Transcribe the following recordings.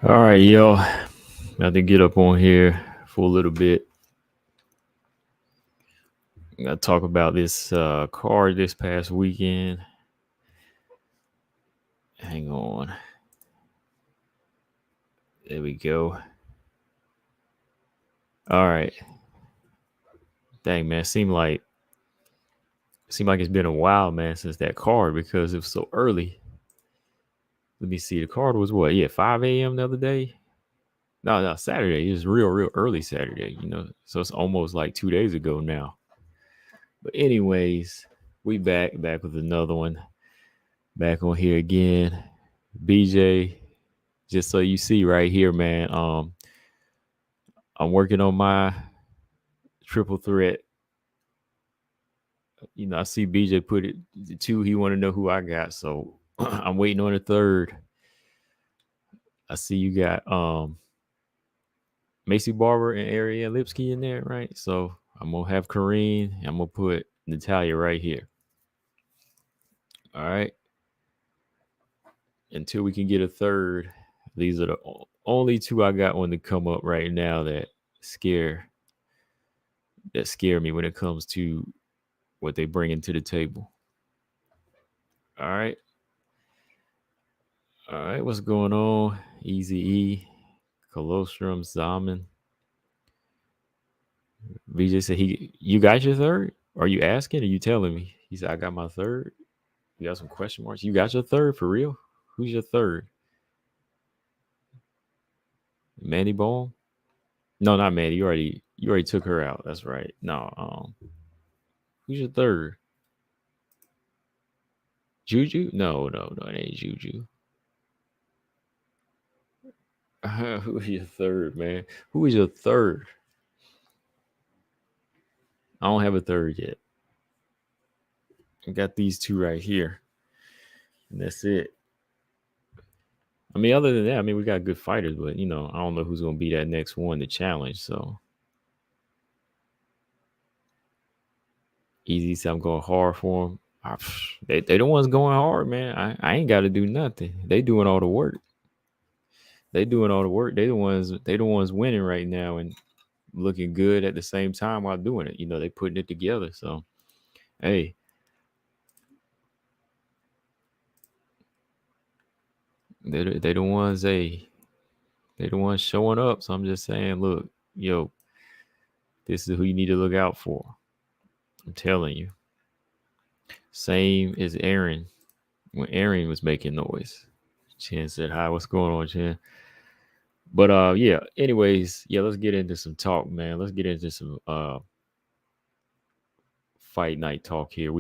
All right, yo. About to get up on here for a little bit. I'm gonna talk about this card this past weekend. Hang on. There we go. All right. Dang, man. Seemed like it's been a while, man, since that card because it was so early. Let me see. The card was what? Yeah, 5 a.m. the other day. No, Saturday. It was real early Saturday. So it's almost like 2 days ago now. But anyways, we back with another one. Back on here again. BJ, just so you see right here, man. I'm working on my triple threat. I see BJ put it the two. He want to know who I got, so I'm waiting on the third. I see you got Macy Barber and Ariane Lipsky in there, right? So I'm gonna have Kareen. I'm gonna put Natalia right here. All right. Until we can get a third, these are the only two I got one to come up right now scare scare me when it comes to what they bring into the table. All right. All right. What's going on? Easy E, Colostrum, Zaman. VJ said you got your third? Are you asking? Or are you telling me? He said, I got my third. You got some question marks? You got your third for real? Who's your third? Mandy Ball? No, not Mandy. You already took her out. That's right. No, who's your third? Juju? No, it ain't Juju. Who is your third, man? Who is your third? I don't have a third yet. I got these two right here. And that's it. I mean, other than that, we got good fighters, but I don't know who's gonna be that next one to challenge. So easy, so I'm going hard for them. They the ones going hard, man. I ain't got to do nothing. They doing all the work. They doing all the work. They the ones winning right now and looking good at the same time while doing it. They putting it together. So hey, they the ones they the ones showing up. So I'm just saying, look, yo, this is who you need to look out for. I'm telling you. Same as Erin when Erin was making noise. Chen said hi. What's going on, Chen? But yeah. Anyways, yeah. Let's get into some talk, man. Let's get into some fight night talk here.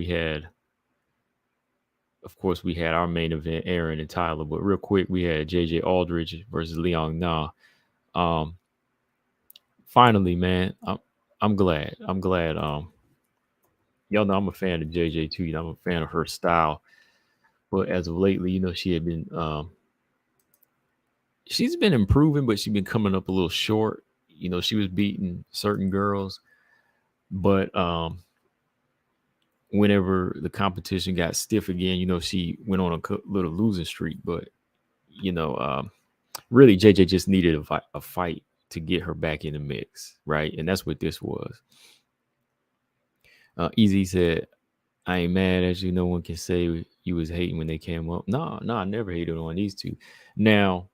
Of course, we had our main event, Aaron and Tyler. But real quick, we had JJ Aldridge versus Leon Na. Um, Finally, man, I'm glad. I'm glad. Y'all know I'm a fan of JJ too. I'm a fan of her style. But as of lately, she's been improving, but she's been coming up a little short. She was beating certain girls, but whenever the competition got stiff again, she went on a little losing streak. But you know, um, really, JJ just needed a fight to get her back in the mix, right? And that's what this was. Easy said, "I ain't mad at you. No one can say you was hating when they came up. No, I never hated on these two. Now,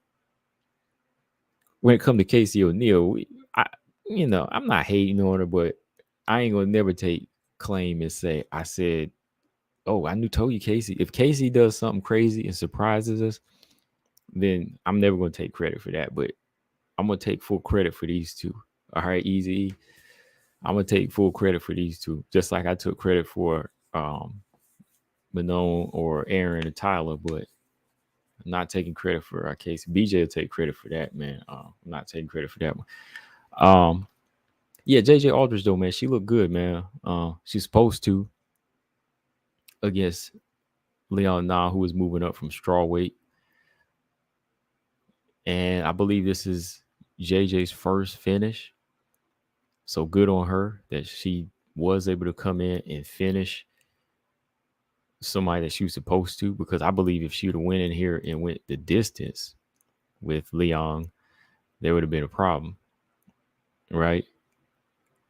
when it come to Casey O'Neill, I'm not hating on her, but I ain't gonna never take claim and say I said, "Oh, told you Casey." If Casey does something crazy and surprises us, then I'm never gonna take credit for that. But I'm gonna take full credit for these two. All right, Easy. I'm gonna take full credit for these two, just like I took credit for Manon or Aaron and Tyler, but I'm not taking credit for our case. BJ will take credit for that, man. I'm not taking credit for that one. Um, yeah, JJ Aldridge though, man, she looked good, man. She's supposed to against Leon Na, who is moving up from strawweight, and I believe this is JJ's first finish. So good on her that she was able to come in and finish somebody that she was supposed to. Because I believe if she would have went in here and went the distance with Leon, there would have been a problem, right?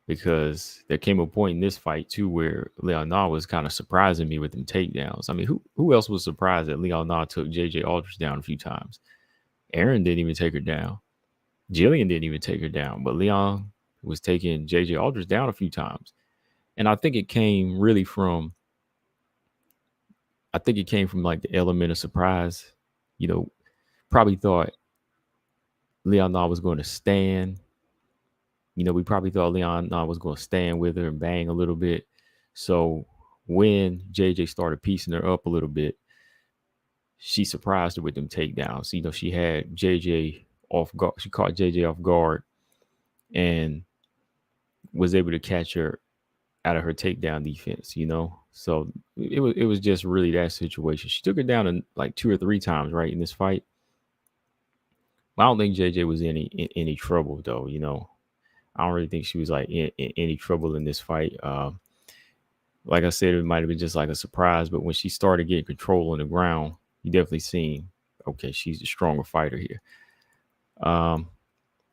Because there came a point in this fight too where Leonard was kind of surprising me with them takedowns. I mean, who else was surprised that Leonard took JJ Aldrich down a few times? Erin didn't even take her down. Jillian didn't even take her down, but Leon was taking JJ Aldrich down a few times. And I think it came really from like the element of surprise. You know, probably thought Leonard was going to stand. You know, we probably thought Leonard was going to stand with her and bang a little bit. So when JJ started piecing her up a little bit, she surprised her with them takedowns. You know, she had JJ off guard. She caught JJ off guard and was able to catch her out of her takedown defense, you know. So it was just really that situation. She took her down in like 2 or 3 times, right, in this fight. I don't think JJ was in any trouble though, you know. I don't really think she was like in any trouble in this fight. Like I said, it might have been just like a surprise, but when she started getting control on the ground, you definitely seen, okay, she's a stronger fighter here.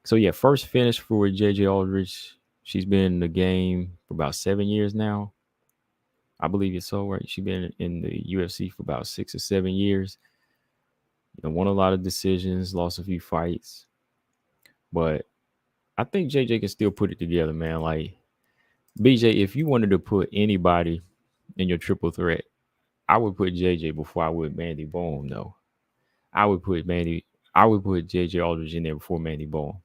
So yeah, first finish for JJ Aldrich. She's been in the game for about 7 years now. I believe it's so, right? She's been in the UFC for about 6 or 7 years. You know, won a lot of decisions, lost a few fights. But I think JJ can still put it together, man. Like, BJ, if you wanted to put anybody in your triple threat, I would put JJ before I would Mandy Bohm, though. I would put JJ Aldridge in there before Mandy Bohm.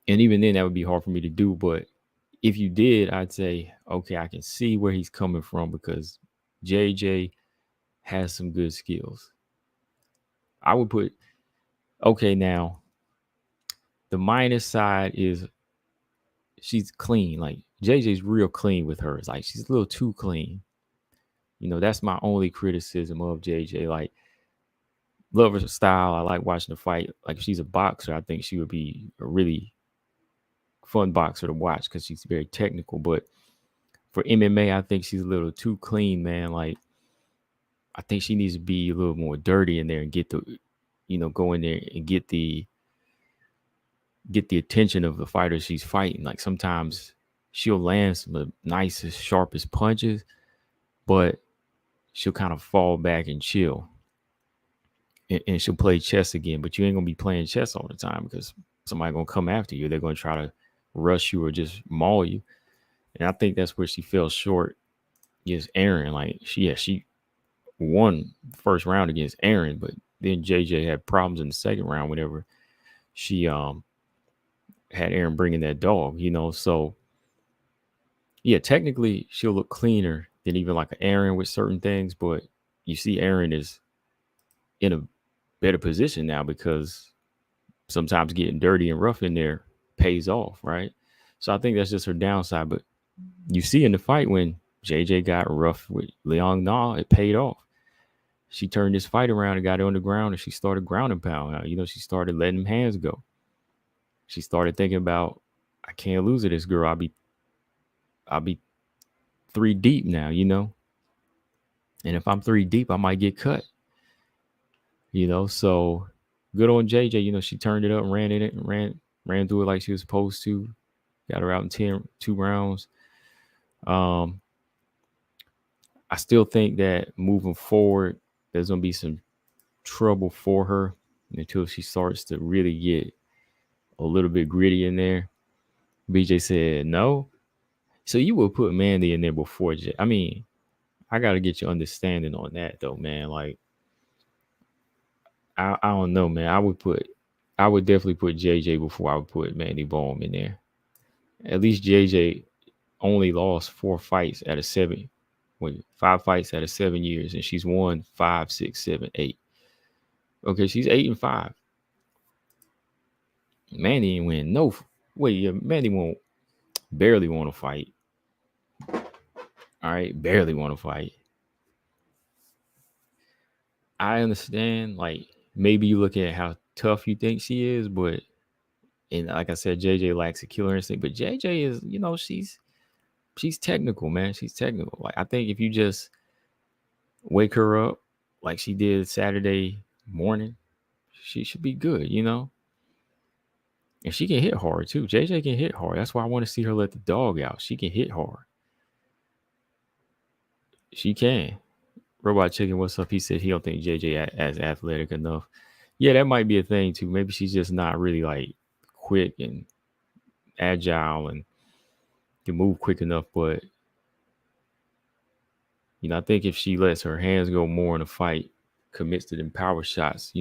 And even then, that would be hard for me to do. But if you did, I'd say, okay, I can see where he's coming from because JJ has some good skills. I would put, okay, now the minus side is she's clean. Like JJ's real clean with hers. Like she's a little too clean. You know, that's my only criticism of JJ. Like, love her style. I like watching the fight. Like, if she's a boxer, I think she would be a really fun boxer to watch because she's very technical. But for MMA, I think she's a little too clean, man. Like, I think she needs to be a little more dirty in there and get the, you know, go in there and get the attention of the fighter she's fighting. Like, sometimes she'll land some of the nicest, sharpest punches, but she'll kind of fall back and chill. And she'll play chess again, but you ain't gonna be playing chess all the time because somebody gonna come after you. They're gonna try to rush you or just maul you. And I think that's where she fell short against Erin. Like she won the first round against Erin, but then JJ had problems in the second round whenever she had Erin bringing that dog, you know. So yeah, technically she'll look cleaner than even like an Erin with certain things, but you see Erin is in a better position now because sometimes getting dirty and rough in there pays off, right? So I think that's just her downside. But you see in the fight when JJ got rough with Leon Na, it paid off. She turned this fight around and got it on the ground and she started ground and pound. You know, she started letting them hands go. She started thinking about, I can't lose to this girl. I'll be 3 deep now, you know. And if I'm 3 deep, I might get cut. You know, so good on JJ. You know, she turned it up and ran it and ran through it like she was supposed to. Got her out in 2 rounds. I still think that moving forward, there's gonna be some trouble for her until she starts to really get a little bit gritty in there. BJ said no. So you will put Mandy in there before J. I mean, I gotta get your understanding on that though, man. Like, I don't know, man. I would definitely put JJ before I would put Mandy Bohm in there. At least JJ only lost 4 fights out of 7. 5 fights out of 7 years, and she's won 5, 6, 7, 8. Okay, she's 8-5. Mandy ain't win no. Mandy won't barely want to fight. All right, barely want to fight. I understand, like, maybe you look at how tough you think she is, but, and like I said, JJ lacks a killer instinct, but JJ is, you know, she's technical, man. She's technical. Like, I think if you just wake her up like she did Saturday morning, she should be good, you know. And she can hit hard too. JJ can hit hard. That's why I want to see her let the dog out. She can hit hard. She can. Robot Chicken, what's up? He said he don't think JJ as athletic enough. Yeah, that might be a thing too. Maybe she's just not really like quick and agile and can move quick enough. But I think if she lets her hands go more in a fight, commits to them power shots,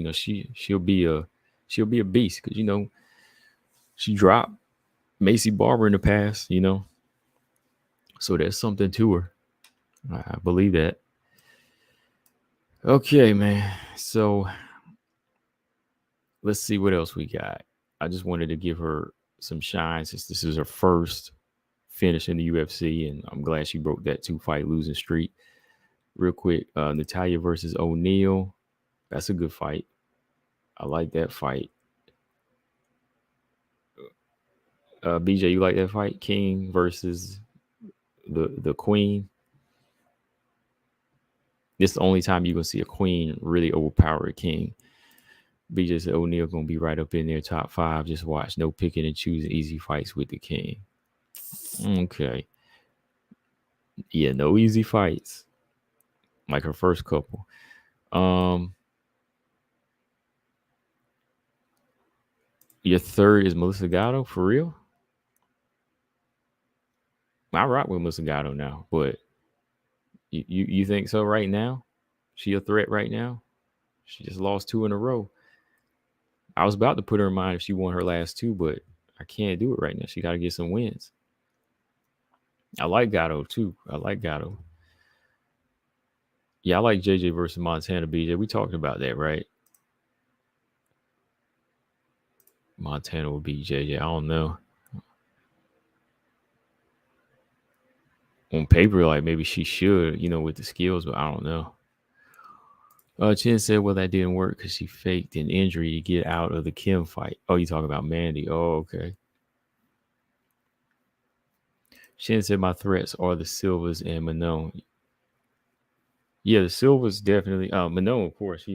she'll be a beast because she dropped Macy Barber in the past, so there's something to her. I believe that. Okay, man. So let's see what else we got. I just wanted to give her some shine since this is her first finish in the UFC, and I'm glad she broke that 2-fight losing streak. Real quick, Talia versus O'Neal. That's a good fight. I like that fight. BJ, you like that fight? King versus the Queen. This is the only time you're going to see a Queen really overpower a King. BJ said O'Neal going to be right up in there, top 5. Just watch. No picking and choosing easy fights with the King. Okay. Yeah, no easy fights. Like her first couple. Your third is Melissa Gatto, for real? I rock with Melissa Gatto now, but you think so right now? She a threat right now? She just lost 2 in a row. I was about to put her in mind if she won her last 2, but I can't do it right now. She got to get some wins. I like Gatto too. Yeah, I like JJ versus Montana, BJ. We talked about that, right? Montana will beat JJ. I don't know. On paper, like maybe she should, with the skills, but I don't know. Chen said, well, that didn't work because she faked an injury to get out of the Kim fight. Oh, you talking about Mandy. Oh, okay. Chen said, my threats are the Silvas and Manon. Yeah, the Silvas definitely. Manon, of course,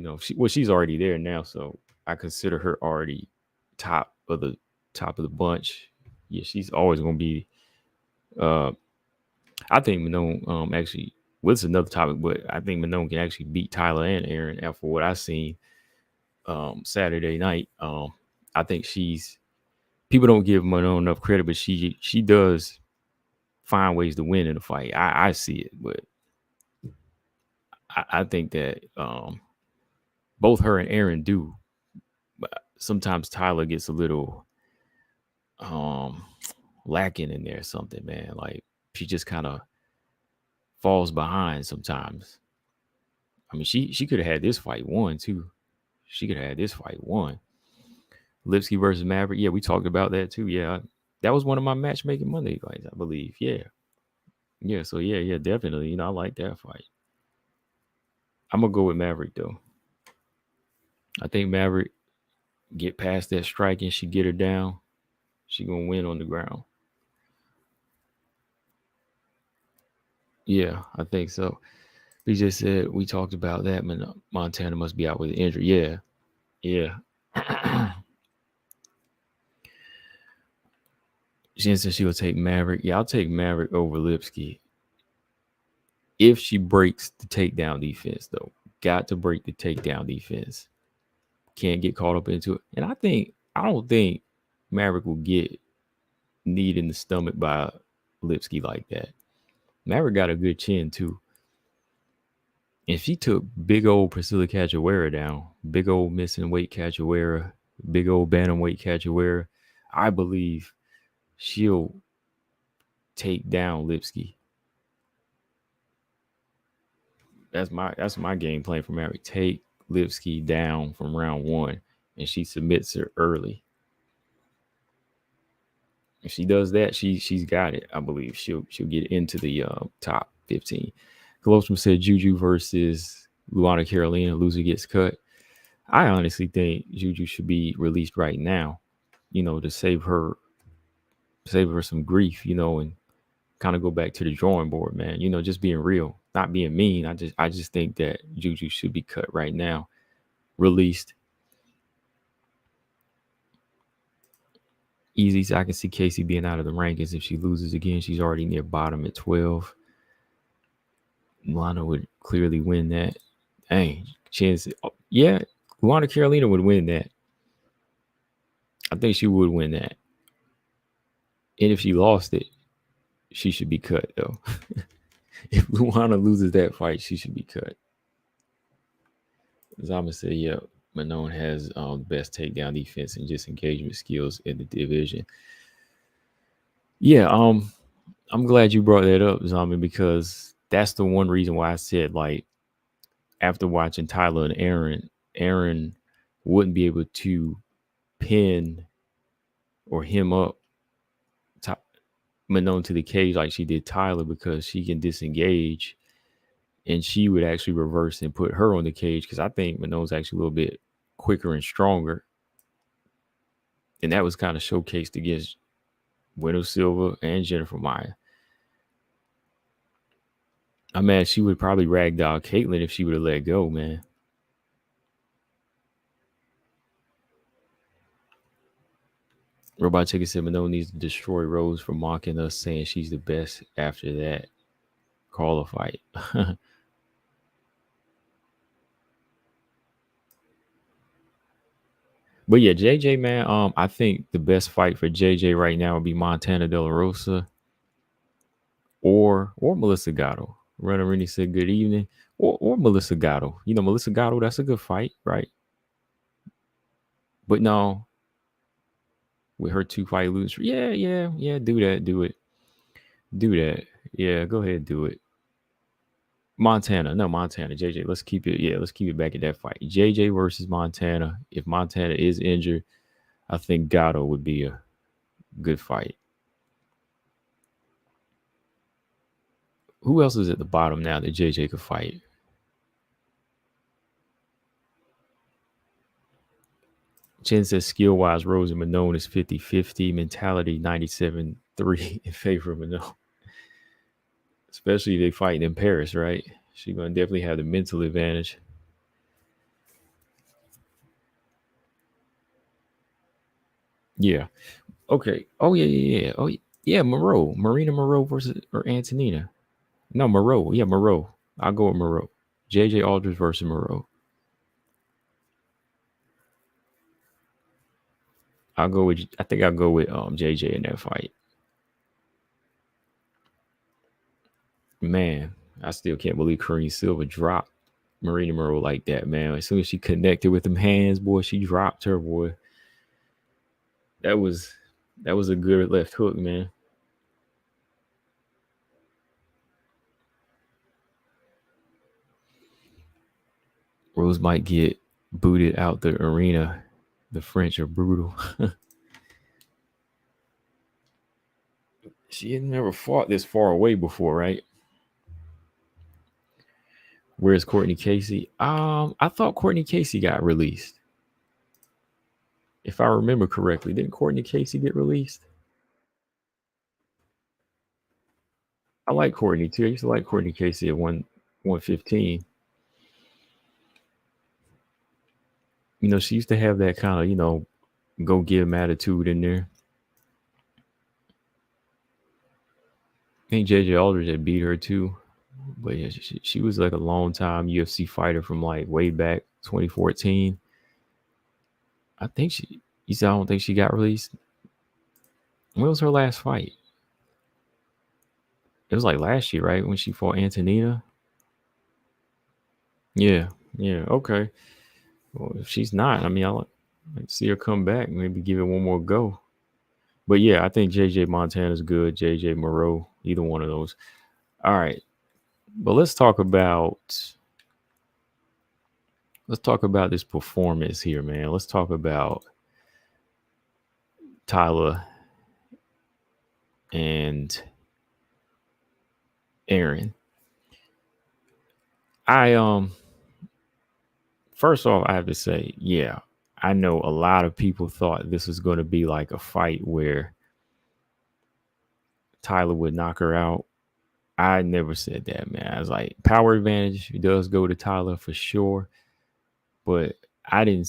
she's already there now, so I consider her already top of the bunch. Yeah, she's always going to be. I think Manon actually. Well, it's another topic, but I think Manon can actually beat Tyler and Erin after what I've seen Saturday night. I think people don't give Manon enough credit, but she does find ways to win in a fight. I see it, but I think that both her and Erin do. But sometimes Tyler gets a little lacking in there, something, man. Like she just kind of falls behind sometimes. I mean, she could have had this fight won too. She could have had this fight won. Lipsky versus Maverick. Yeah, we talked about that too. Yeah, that was one of my matchmaking Monday fights, I believe. Yeah. So yeah, definitely. I like that fight. I'm gonna go with Maverick though. I think Maverick get past that striking. She get her down. She gonna win on the ground. Yeah, I think so. BJ said we talked about that. Montana must be out with an injury. Yeah. She said she will take Maverick. Yeah, I'll take Maverick over Lipsky. If she breaks the takedown defense, though. Got to break the takedown defense. Can't get caught up into it. And I don't think Maverick will get kneed in the stomach by Lipsky like that. Maverick got a good chin, too. If she took big old Priscilla Cachoeira down, big old missing weight Cachoeira, big old bantamweight Cachoeira, I believe she'll take down Lipsky. That's my game plan for Maverick. Take Lipsky down from round 1, and she submits her early. If she does that, she's got it. I believe she'll get into the top 15. Colostrum said Juju versus Luana Carolina. Loser gets cut. I honestly think Juju should be released right now. To save her some grief. And kind of go back to the drawing board, man. Just being real, not being mean. I just think that Juju should be cut right now, released, easy. So I can see Casey being out of the rankings if she loses again. She's already near bottom at 12. Lana would clearly win that. Dang, chance. Yeah, Luana Carolina would win that. I think she would win that. And if she lost it, she should be cut though. If Luana loses that fight, she should be cut. Zama said, "Yeah, Manon has best takedown defense and just engagement skills in the division." Yeah, I'm glad you brought that up, Zama, because that's the one reason why I said, like, after watching Tyler and Erin wouldn't be able to pin or him up Manon to the cage like she did Tyler, because she can disengage and she would actually reverse and put her on the cage, because I think Manon's actually a little bit quicker and stronger. And that was kind of showcased against Bueno Silva and Jennifer Maia. I'm mad she would probably ragdoll Caitlyn if she would have let go, man. Robot Chicken said Manon needs to destroy Rose for mocking us, saying she's the best after that. Call a fight. But yeah, JJ, man, I think the best fight for JJ right now would be Montana De La Rosa or Melissa Gatto. Runner Rennie said good evening. Or Melissa Gatto. You know, Melissa Gatto, that's a good fight, right? But no, with her 2-fight lose. Yeah, do that. Do it. Do that. Yeah, go ahead, do it. Montana. JJ, let's keep it. Yeah, let's keep it back at that fight. JJ versus Montana. If Montana is injured, I think Gatto would be a good fight. Who else is at the bottom now that JJ could fight? Chen says skill-wise, Rose and Manon is 50-50. Mentality 97-3 in favor of Manon. Especially if they fighting in Paris, right? She's going to definitely have the mental advantage. Yeah. Okay. Oh, yeah. Oh, yeah, Marina Moreau versus or Antonina. No, Moreau. Yeah, Moreau. I'll go with Moreau. JJ Aldridge versus Moreau. I think I'll go with JJ in that fight. Man, I still can't believe Kareem Silva dropped Marina Moreau like that, man. As soon as she connected with them hands, boy, she dropped her, boy. That was a good left hook, man. Rose might get booted out the arena. The French are brutal. She had never fought this far away before, right? Where's Courtney Casey? I thought Courtney Casey got released. If I remember correctly, didn't Courtney Casey get released? I like Courtney too. I used to like Courtney Casey at 115. You know, she used to have that kind of, go get 'em attitude in there. I think JJ Aldridge had beat her too. But yeah, she was like a long time UFC fighter from like way back 2014. I think you said I don't think she got released. When was her last fight? It was like last year, right? When she fought Antonina. Yeah. Okay. Well, if she's not, I mean, I'll see her come back, maybe give it one more go. But yeah, I think JJ Montana's good. JJ Moreau, either one of those. All right. But let's talk about this performance here, man. Let's talk about Talia and Erin. First off, I have to say, yeah, I know a lot of people thought this was going to be like a fight where Talia would knock her out. I never said that, man. I was like, power advantage does go to Talia for sure, but I couldn't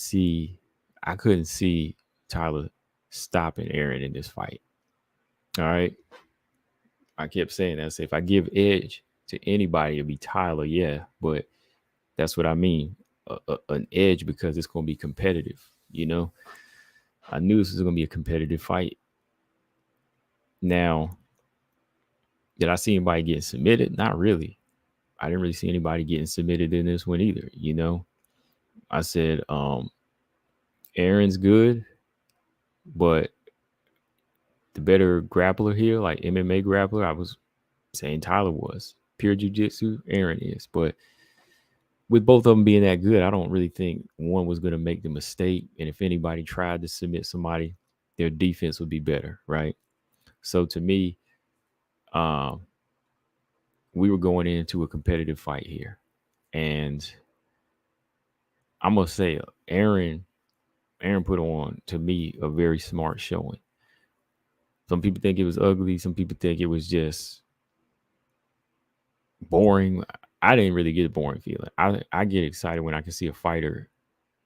see Talia stopping Erin in this fight. All right. I kept saying that. I said, if I give edge to anybody, it'll be Tyler. Yeah. But that's what I mean. An edge because it's going to be competitive. I knew this was going to be a competitive fight. Now, did I see anybody getting submitted? Not really. I didn't really see anybody getting submitted in this one either. I said, Erin's good, but the better grappler here, like MMA grappler, I was saying Tyler was. Pure jiu-jitsu, Erin is. But with both of them being that good, I don't really think one was going to make the mistake. And if anybody tried to submit somebody, their defense would be better, right? So to me, we were going into a competitive fight here. And I must say, Erin put on, to me, a very smart showing. Some people think it was ugly. Some people think it was just boring. I didn't really get a boring feeling. I get excited when I can see a fighter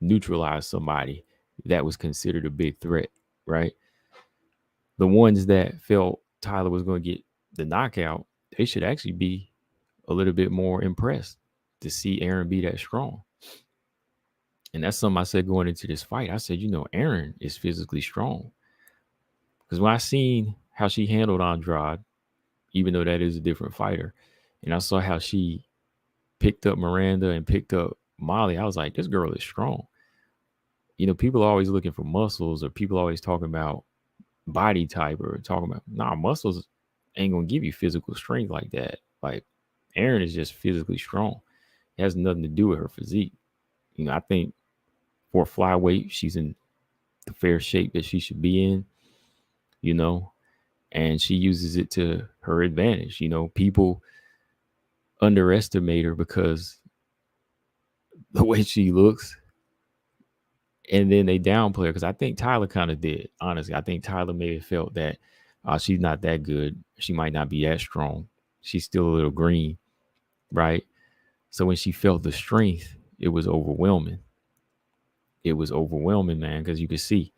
neutralize somebody that was considered a big threat, right? The ones that felt Tyler was going to get the knockout, they should actually be a little bit more impressed to see Erin be that strong. And that's something I said going into this fight. I said, Erin is physically strong. Because when I seen how she handled Andrade, even though that is a different fighter, and I saw how she picked up Miranda and picked up Molly, I was like, this girl is strong. People are always looking for muscles, or people always talking about body type, or talking about, muscles ain't going to give you physical strength like that. Like, Erin is just physically strong. It has nothing to do with her physique. I think for flyweight, she's in the fair shape that she should be in, and she uses it to her advantage. People underestimate her because the way she looks, and then they downplay her, because I think Tyler kind of did. Honestly, I think Tyler may have felt that she's not that good. She might not be that strong. She's still a little green, right? So when she felt the strength, it was overwhelming. It was overwhelming, man, because you could see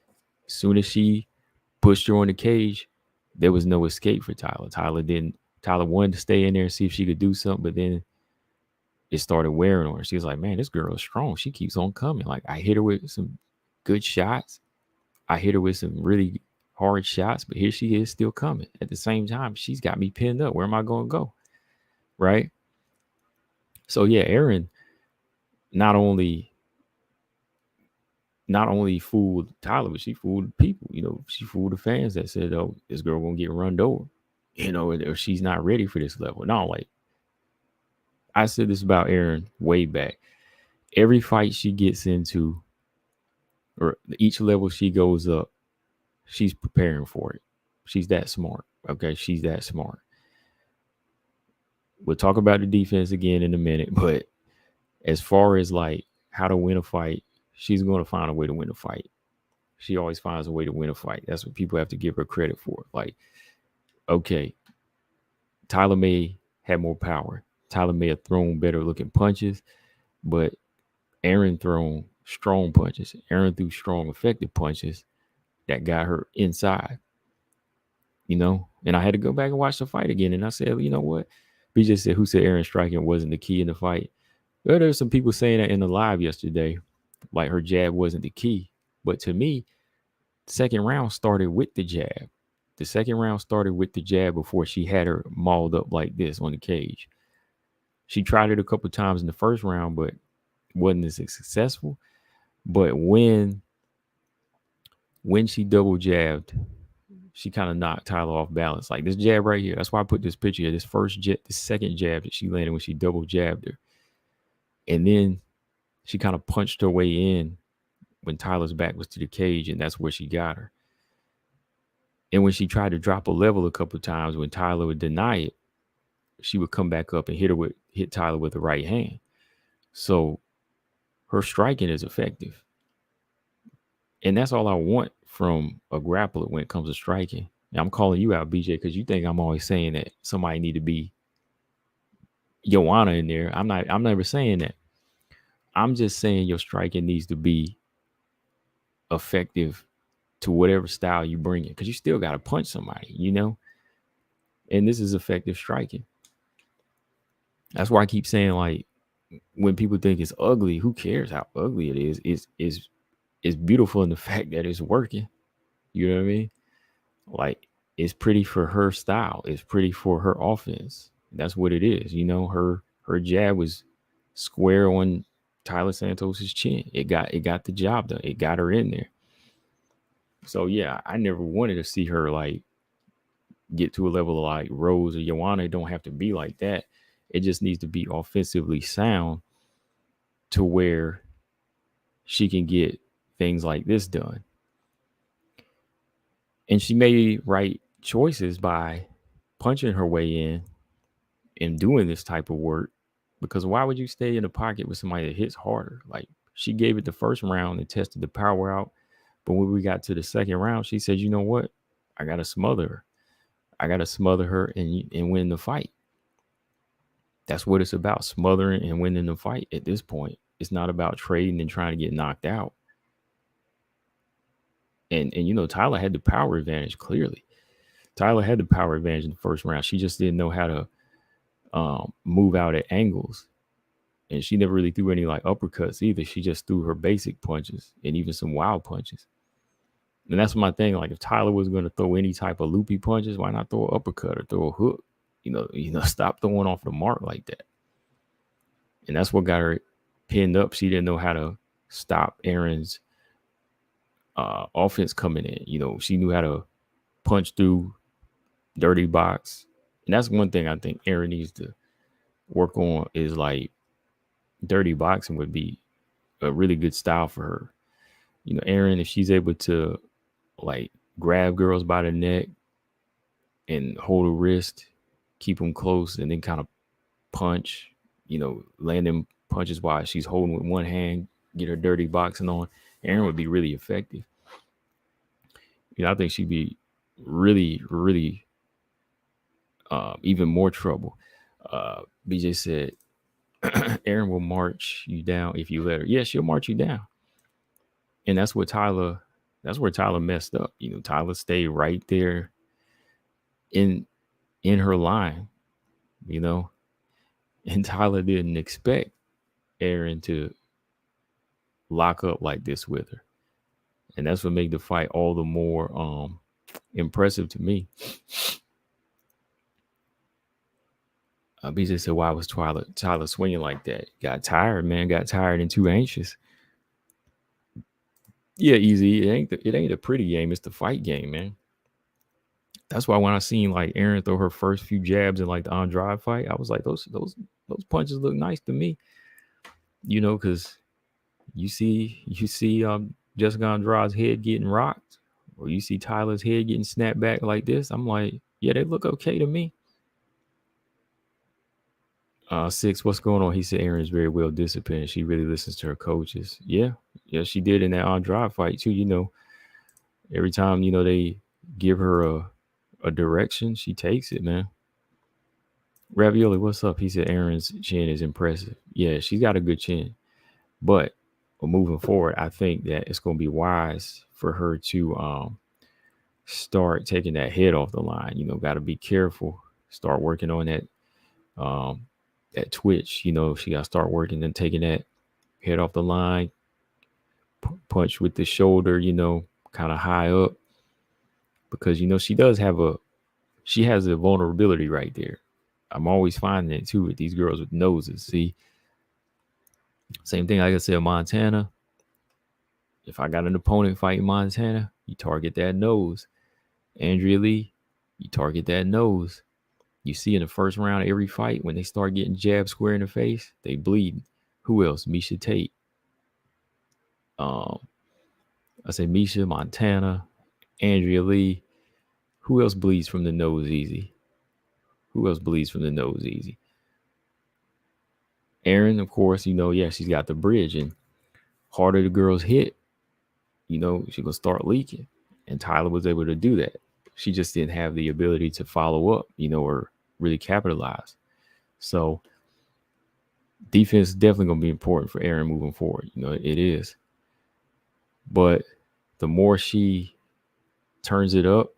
as soon as she pushed her on the cage, there was no escape for Tyler. Tyler wanted to stay in there and see if she could do something, but then it started wearing on her. She was like, man, this girl is strong. She keeps on coming. Like, I hit her with some good shots. I hit her with some really hard shots, but here she is still coming. At the same time, she's got me pinned up. Where am I going to go? Right? So yeah, Erin not only fooled Tyler, but she fooled people. She fooled the fans that said, oh, this girl gonna get run over, or she's not ready for this level. No, like, I said this about Erin way back. Every fight she gets into, or each level she goes up, she's preparing for it. She's that smart. Okay, she's that smart. We'll talk about the defense again in a minute, but as far as like how to win a fight, she's going to find a way to win a fight. She always finds a way to win a fight. That's what people have to give her credit for. Like, okay, Tyler may have more power. Tyler may have thrown better looking punches, but Erin thrown strong punches. Erin threw strong, effective punches that got her inside. And I had to go back and watch the fight again. And I said, you know what? BJ said, who said Erin striking wasn't the key in the fight? Well, there's some people saying that in the live yesterday, like her jab wasn't the key. But to me, the second round started with the jab. The second round started with the jab before she had her mauled up like this on the cage. She tried it a couple of times in the first round, but wasn't as successful. But when she double jabbed, she kind of knocked Tyler off balance. Like this jab right here. That's why I put this picture here. This second jab that she landed when she double jabbed her. And then she kind of punched her way in when Tyler's back was to the cage, and that's where she got her. And when she tried to drop a level a couple of times, when Tyler would deny it, she would come back up and hit Tyler with the right hand. So her striking is effective. And that's all I want from a grappler when it comes to striking. Now, I'm calling you out, BJ, because you think I'm always saying that somebody need to be Joanna in there. I'm never saying that. I'm just saying your striking needs to be effective to whatever style you bring it, because you still got to punch somebody, and this is effective striking. That's why I keep saying, like, when people think it's ugly, who cares how ugly it is? It's beautiful in the fact that it's working. You know what I mean? Like, it's pretty for her style. It's pretty for her offense. That's what it is. Her jab was square on Tyler Santos's chin. It got the job done. It got her in there. So yeah, I never wanted to see her like get to a level of like Rose or Joanna. It don't have to be like that. It just needs to be offensively sound to where she can get things like this done. And she made right choices by punching her way in and doing this type of work, because why would you stay in the pocket with somebody that hits harder? Like, she gave it the first round and tested the power out. But when we got to the second round, she said, you know what? I got to smother her. I got to smother her and win the fight. That's what it's about, smothering and winning the fight at this point. It's not about trading and trying to get knocked out. And Tyler had the power advantage, clearly. Tyler had the power advantage in the first round. She just didn't know how to move out at angles. And she never really threw any like uppercuts either. She just threw her basic punches and even some wild punches. And that's my thing. Like, if Tyler was going to throw any type of loopy punches, why not throw an uppercut or throw a hook? Stop throwing off the mark like that. And that's what got her pinned up. She didn't know how to stop Erin's offense coming in. She knew how to punch through, dirty box. And that's one thing I think Erin needs to work on, is like dirty boxing would be a really good style for her. Erin, if she's able to like grab girls by the neck and hold a wrist, keep them close, and then kind of punch, land them punches while she's holding with one hand, get her dirty boxing on, Erin would be really effective. I think she'd be really, really even more trouble. BJ said, Erin will march you down if you let her. Yeah, she'll march you down. And that's where Tyler messed up. Tyler stayed right there in her line, and Tyler didn't expect Erin to lock up like this with her. And that's what made the fight all the more impressive to me. BJ said, why was Tyler swinging like that? Got tired, man. Got tired and too anxious. Yeah, easy. It ain't a pretty game. It's the fight game, man. That's why when I seen like Erin throw her first few jabs in like the Andrade fight, I was like, those punches look nice to me. Because you see Jessica Andrade's head getting rocked, or you see Tyler's head getting snapped back like this. I'm like, yeah, they look okay to me. 6, what's going on? He said Erin is very well disciplined. She really listens to her coaches. Yeah, she did in that Andrade fight too. Every time they give her a direction, she takes it, man. Ravioli, what's up? He said Erin's chin is impressive. Yeah, she's got a good chin. But moving forward, I think that it's going to be wise for her to start taking that head off the line. Got to be careful. Start working on that twitch. She got to start working and taking that head off the line. Punch with the shoulder, kind of high up. Because, she has a vulnerability right there. I'm always finding it too with these girls with noses. See, same thing like I said, Montana. If I got an opponent fighting Montana, you target that nose. Andrea Lee, you target that nose. You see in the first round of every fight, when they start getting jabbed square in the face, they bleed. Who else? Misha Tate. I say Misha, Montana, Andrea Lee. Who else bleeds from the nose easy? Erin, of course, she's got the bridge, and harder the girls hit, she's going to start leaking. And Tyler was able to do that. She just didn't have the ability to follow up, or really capitalize. So defense is definitely going to be important for Erin moving forward. It is. But the more she turns it up,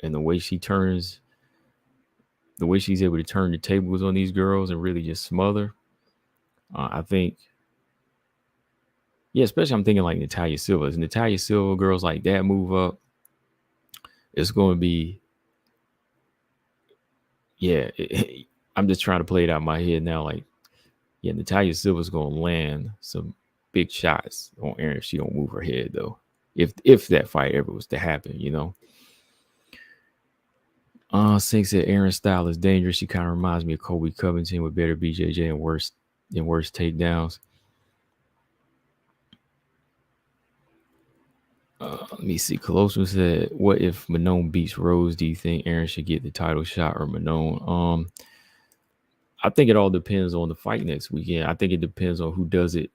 and the way she's able to turn the tables on these girls and really just smother, I think, yeah, especially I'm thinking like Natalia Silva. As Natalia Silva girls like that move up, it's going to be, yeah. I'm just trying to play it out in my head now. Like, yeah, Natalia Silva's going to land some big shots on Erin if she don't move her head though. If that fight ever was to happen, you know. Sink said Erin's style is dangerous. She kind of reminds me of Kobe Covington with better BJJ and worse takedowns. Let me see. Colossus said, "What if Manon beats Rose? Do you think Erin should get the title shot or Manon?" I think it all depends on the fight next weekend. I think it depends on who does it,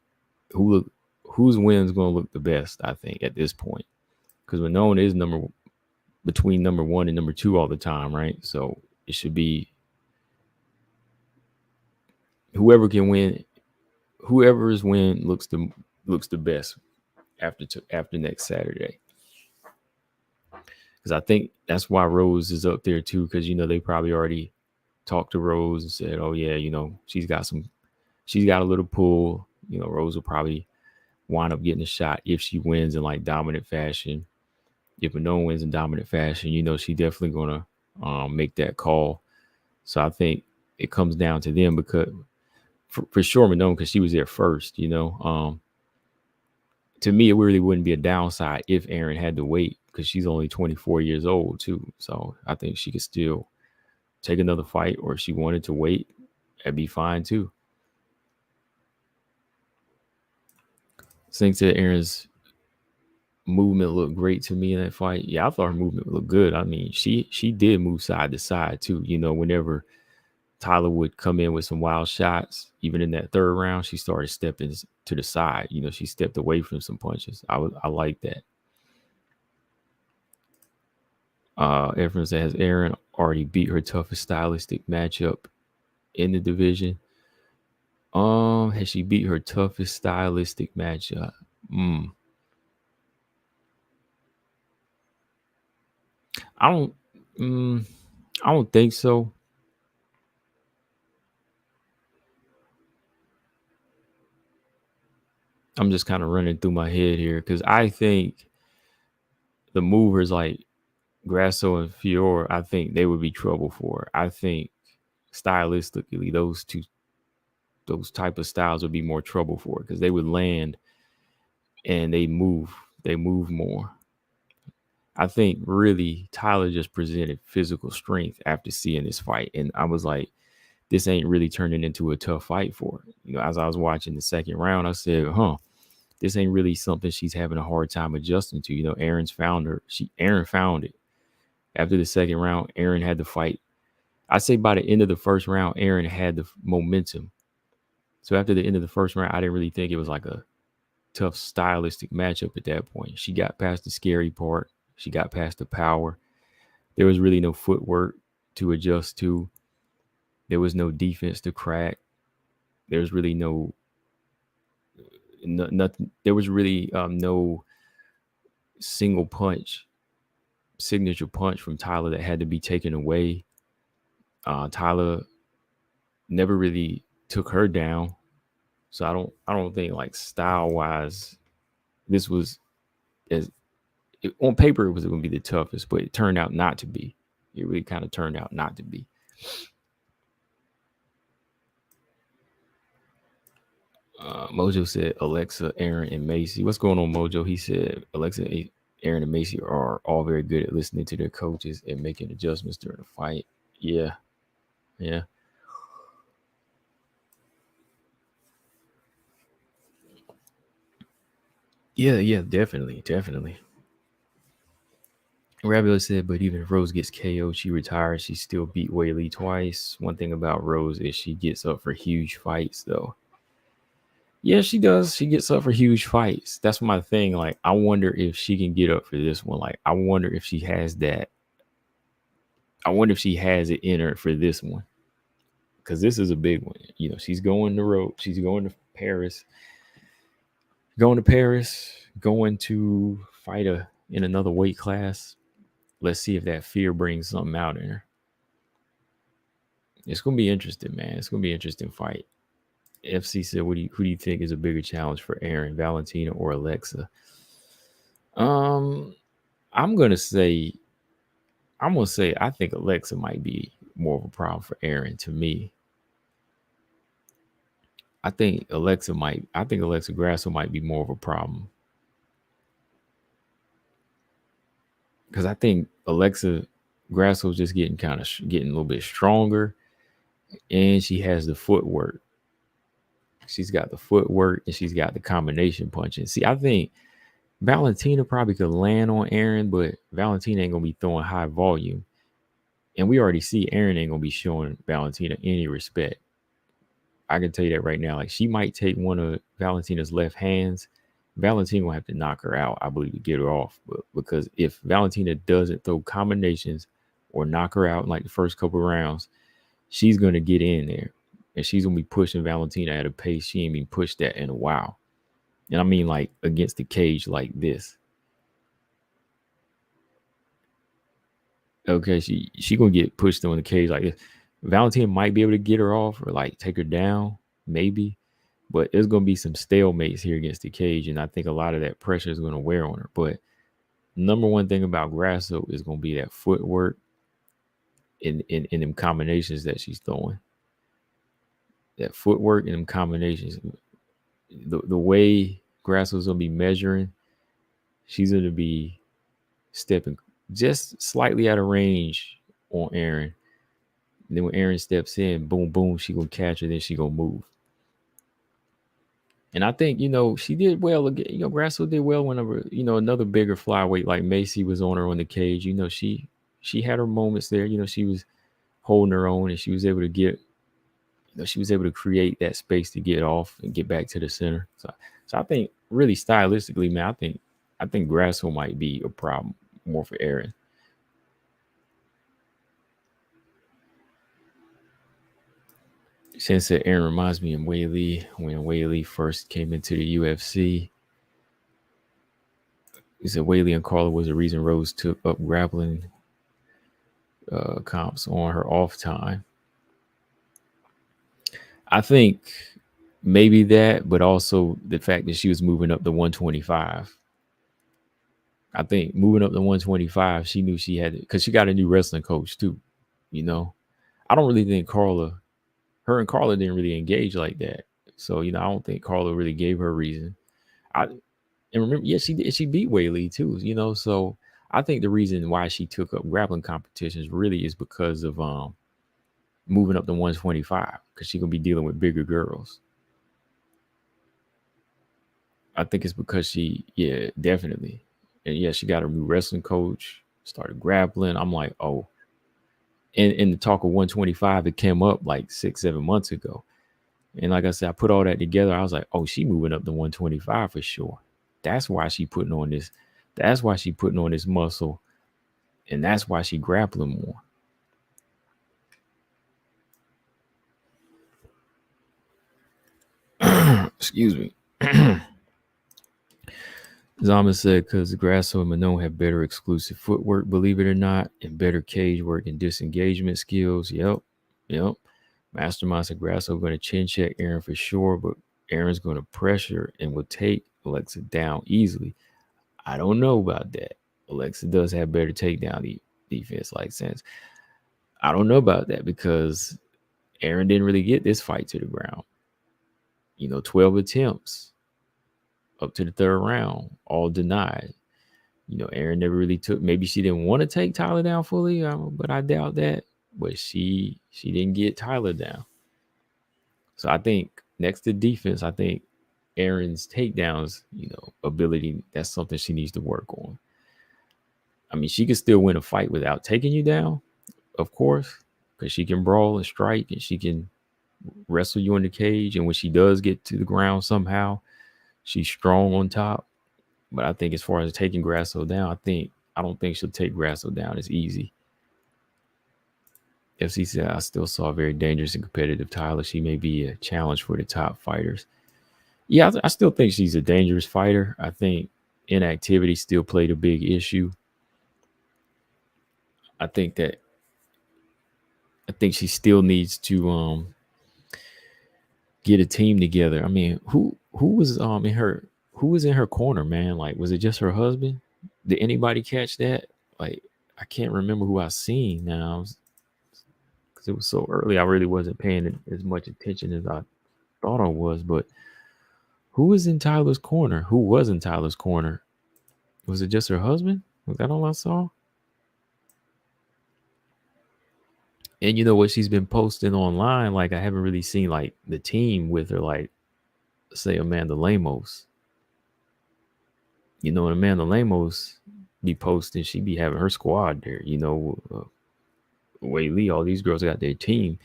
whose win's going to look the best. I think at this point, because Manon is between number 1 and number 2 all the time, right? So it should be whoever can win, whoever's win looks the best after next Saturday. Because I think that's why Rose is up there too. Because they probably already talked to Rose and said, "Oh yeah, she's got a little pull. Rose will probably wind up getting a shot if she wins in like dominant fashion. If Manon wins in dominant fashion, she definitely gonna make that call. So I think it comes down to them because for sure Manon, because she was there first. To me, it really wouldn't be a downside if Erin had to wait because she's only 24 years old too. So I think she could still take another fight, or if she wanted to wait, that'd be fine too. Think that Erin's movement looked great to me in that fight. Yeah, I thought her movement looked good. I mean, she did move side to side too. Whenever Talia would come in with some wild shots, even in that third round, she started stepping to the side. She stepped away from some punches. I like that. Everyone says, has Erin already beat her toughest stylistic matchup in the division? Has she beat her toughest stylistic matchup? I don't think so. I'm just kind of running through my head here because I think the movers like Grasso and Fiore, I think they would be trouble for her. I think stylistically, those type of styles would be more trouble for her because they would land and they move more. I think really Talia just presented physical strength after seeing this fight, and I was like, this ain't really turning into a tough fight for her. As I was watching the second round, I said, this ain't really something she's having a hard time adjusting to. Erin's found her. Erin found it. After the second round, Erin had the fight. I say by the end of the first round, Erin had the momentum. So after the end of the first round, I didn't really think it was like a tough stylistic matchup at that point. She got past the scary part. She got past the power. There was really no footwork to adjust to. There was no defense to crack. There was really nothing. There was really no single punch, signature punch from Talia that had to be taken away. Talia never really took her down. So I don't think like style wise, this was on paper it was going to be the toughest, but it turned out not to be. It really kind of turned out not to be. Mojo said Alexa, Erin, and Macy. What's going on, Mojo? He said Alexa, Erin, and Macy are all very good at listening to their coaches and making adjustments during the fight. Yeah. Yeah. Yeah, definitely. Rabbit said, but even if Rose gets KO'd, she retires, she still beat Weili twice. One thing about Rose is she gets up for huge fights, though. Yeah, she does. She gets up for huge fights. That's my thing. Like, I wonder if she can get up for this one. Like, I wonder if she has that. I wonder if she has it in her for this one. Because this is a big one. She's going to road. She's going to Paris. Going to fight in another weight class. let's see if that fear brings something out in her. It's gonna be interesting, man. It's gonna be an interesting fight. FC said, who do you think is a bigger challenge for Erin, Valentina or Alexa?" Um, I'm gonna say, I think Alexa might be more of a problem for Erin to me. I think Alexa Grasso might be more of a problem because I think Alexa Grasso's just getting getting a little bit stronger, and she has the footwork. She's got the footwork and she's got the combination punching. See, I think Valentina probably could land on Erin, but Valentina ain't gonna be throwing high volume. And we already see Erin ain't gonna be showing Valentina any respect. I can tell you that right now. Like, she might take one of Valentina's left hands. Valentina will have to knock her out, I believe, to get her off. But because if Valentina doesn't throw combinations or knock her out in like the first couple rounds, she's gonna get in there. And she's gonna be pushing Valentina at a pace she ain't been pushed at in a while. And I mean like against the cage like this. Okay, she gonna get pushed on the cage like this. Valentina might be able to get her off or like take her down, maybe. But there's gonna be some stalemates here against the cage, and I think a lot of that pressure is gonna wear on her. But number one thing about Grasso is gonna be that footwork in them combinations that she's throwing. That footwork and them combinations. The way Grasso's gonna be measuring, she's gonna be stepping just slightly out of range on Erin. And then when Erin steps in, boom, boom, she gonna catch her, then she gonna move. And I think, she did well again. Grasso did well whenever, another bigger flyweight like Macy was on her on the cage. She had her moments there. She was holding her own and she was able to create that space to get off and get back to the center. So I think really stylistically, man, I think Grasso might be a problem more for Erin. Since that Erin reminds me of Weili when Weili first came into the UFC. He said Weili and Carla was the reason Rose took up grappling comps on her off time. I think maybe that, but also the fact that she was moving up to 125. I think moving up to 125, she knew she had it because she got a new wrestling coach too. I don't really think her and Carla didn't really engage like that. So, I don't think Carla really gave her a reason. And remember, yeah, she did. She beat Weili too, So I think the reason why she took up grappling competitions really is because of moving up to 125 because she's gonna be dealing with bigger girls. I think it's because yeah, definitely. And yeah, she got a new wrestling coach, started grappling. I'm like, oh. And in the talk of 125, it came up like 6-7 months ago. And like I said, I put all that together. I was like, oh, she moving up to 125 for sure. That's why she putting on this. That's why she putting on this muscle. And that's why she grappling more. Excuse me. Zama said, because Grasso and Manon have better exclusive footwork, believe it or not, and better cage work and disengagement skills. Yep. Mastermind said Grasso going to chin check Erin for sure, but Erin's going to pressure and will take Alexa down easily. I don't know about that. Alexa does have better takedown defense, like sense. I don't know about that because Erin didn't really get this fight to the ground. 12 attempts up to the third round, all denied. Erin never really took. Maybe she didn't want to take Tyler down fully, but I doubt that. But she didn't get Tyler down. So I think next to defense, I think Erin's takedowns, ability, that's something she needs to work on. I mean, she can still win a fight without taking you down, of course, because she can brawl and strike and she can wrestle you in the cage. And when she does get to the ground somehow, she's strong on top. But I think as far as taking Grasso down, I don't think she'll take Grasso down as easy. FC said, I still saw a very dangerous and competitive Tyler. She may be a challenge for the top fighters. Yeah, I still think she's a dangerous fighter. I think inactivity still played a big issue. I think that she still needs to get a team together. I mean, who was in her corner, man? Like, was it just her husband? Did anybody catch that? Like, I can't remember who I seen now because it was so early. I really wasn't paying as much attention as I thought I was. But who was in Tyler's corner? Who was in Tyler's corner? Was it just her husband? Was that all I saw? And you know what she's been posting online? Like, I haven't really seen like the team with her, like, say Amanda Lemos. You know, when Amanda Lemos be posting, she be having her squad there. You know, Weili, all these girls got their team.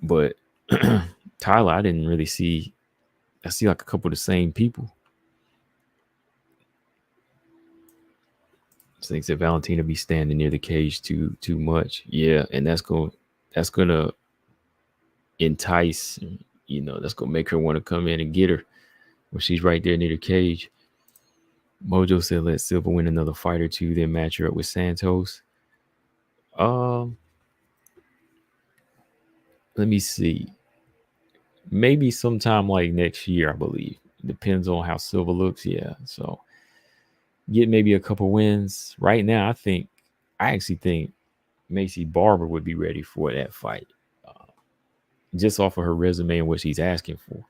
But Tyler, I didn't really see. I see like a couple of the same people. Thinks that Valentina be standing near the cage too much. Yeah, and that's gonna entice. You know, that's gonna make her want to come in and get her when she's right there near the cage. Mojo said, "Let Silva win another fight or two, then match her up with Santos." Um, let me see. Maybe sometime like next year, I believe. Depends on how Silva looks. Yeah, so get maybe a couple wins. Right now, I actually think Macy Barber would be ready for that fight, uh, just off of her resume and what she's asking for.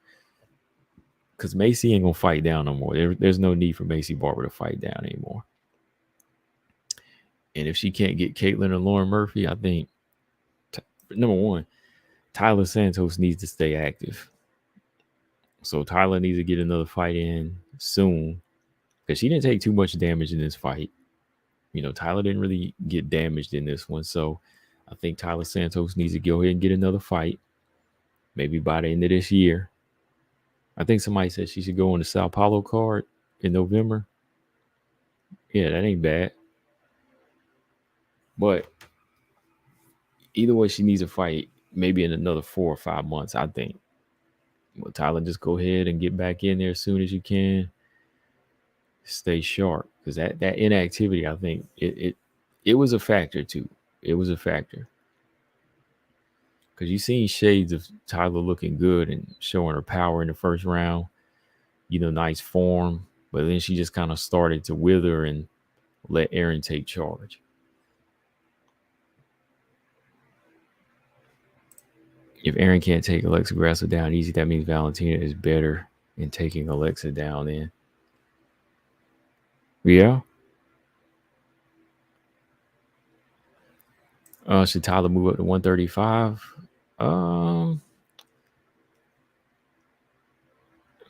Because Macy ain't gonna fight down no more. There's no need for Macy Barber to fight down anymore. And if she can't get Caitlin or Lauren Murphy, I think number one, Tyler Santos needs to stay active. So Tyler needs to get another fight in soon because she didn't take too much damage in this fight. You know, Tyler didn't really get damaged in this one. So I think Tyler Santos needs to go ahead and get another fight, maybe by the end of this year. I think somebody said she should go on the Sao Paulo card in November. Yeah, that ain't bad. But either way, she needs a fight maybe in another 4 or 5 months, I think. Well, Tyler, just go ahead and get back in there as soon as you can. Stay sharp because that inactivity, I think it was a factor too. It was a factor because you seen shades of Tyler looking good and showing her power in the first round. You know, nice form, but then she just kind of started to wither and let Erin take charge. If Erin can't take Alexa Grasso down easy, that means Valentina is better in taking Alexa down. Then, yeah. Should Tyler move up to 135? Um,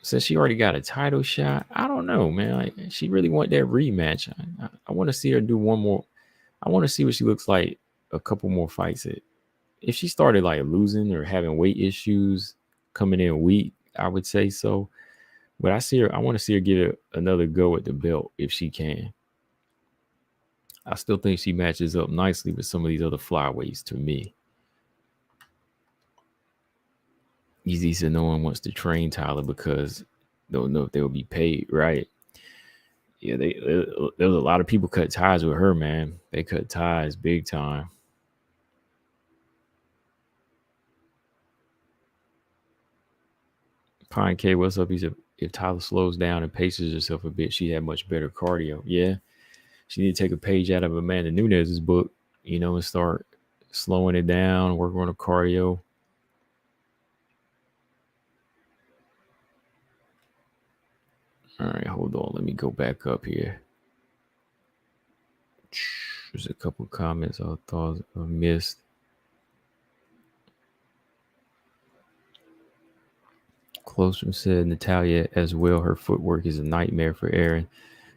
since she already got a title shot, I don't know, man. Like, she really want that rematch. I want to see her do one more. I want to see what she looks like a couple more fights. If she started like losing or having weight issues, coming in weak, I would say so. But I want to see her give it another go at the belt if she can. I still think she matches up nicely with some of these other flyweights to me. Easy said no one wants to train Tyler because they don't know if they'll be paid, right? Yeah, there was a lot of people cut ties with her, man. They cut ties big time. Pine K, what's up? He said if Tyler slows down and paces herself a bit, she had much better cardio. Yeah, she need to take a page out of Amanda Nunez's book, you know, and start slowing it down, working on her cardio. All right, hold on. Let me go back up here. There's a couple comments I thought I missed. Closum said Natalia as well. Her footwork is a nightmare for Erin.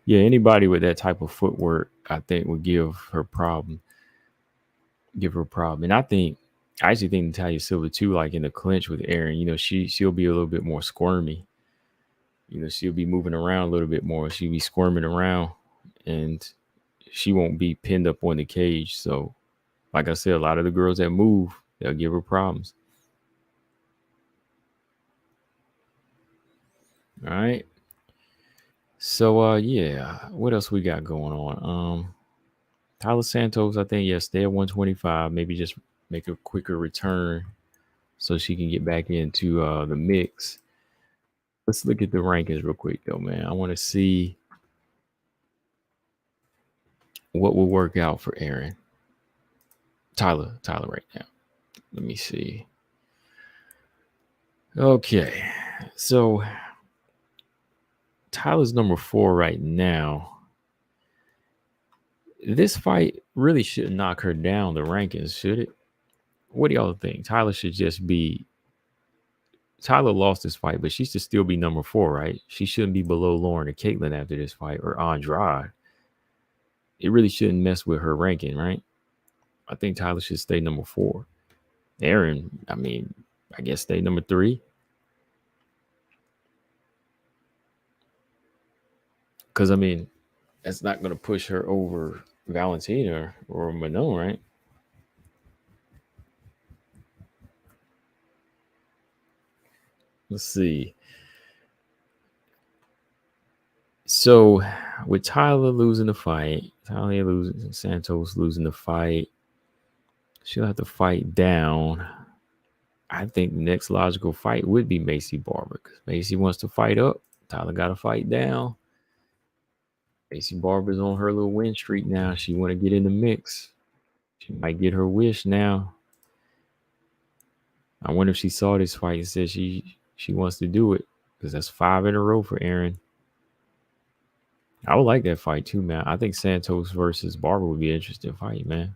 Yeah, anybody with that type of footwork, I think, would give her problem. Give her a problem. And I actually think Natalia Silva too, like in the clinch with Erin, you know, she'll be a little bit more squirmy. You know, she'll be moving around a little bit more. She'll be squirming around and she won't be pinned up on the cage. So, like I said, a lot of the girls that move, they'll give her problems. All right. So yeah, what else we got going on? Tyler Santos, I think, yes, stay at 125. Maybe just make a quicker return so she can get back into the mix. Let's look at the rankings real quick, though, man. I want to see what will work out for Erin. Tyler right now. Let me see. Okay. So Tyler's number 4 right now. This fight really shouldn't knock her down the rankings, should it? What do y'all think? Tyler should just be. Tyler lost this fight, but she should still be number 4, right? She shouldn't be below Lauren or Caitlin after this fight or Andrade. It really shouldn't mess with her ranking, right? I think Tyler should stay number 4. Erin, I mean, I guess stay number 3. Because, I mean, that's not going to push her over Valentina or Manon, right? Let's see. So, with Tyler losing the fight, Talia losing, Santos losing the fight, she'll have to fight down. I think the next logical fight would be Macy Barber because Macy wants to fight up. Tyler got to fight down. Macy Barber's on her little win streak now. She want to get in the mix. She might get her wish now. I wonder if she saw this fight and said she wants to do it because that's 5 in a row for Erin. I would like that fight too, man. I think Santos versus Barber would be an interesting fight, man.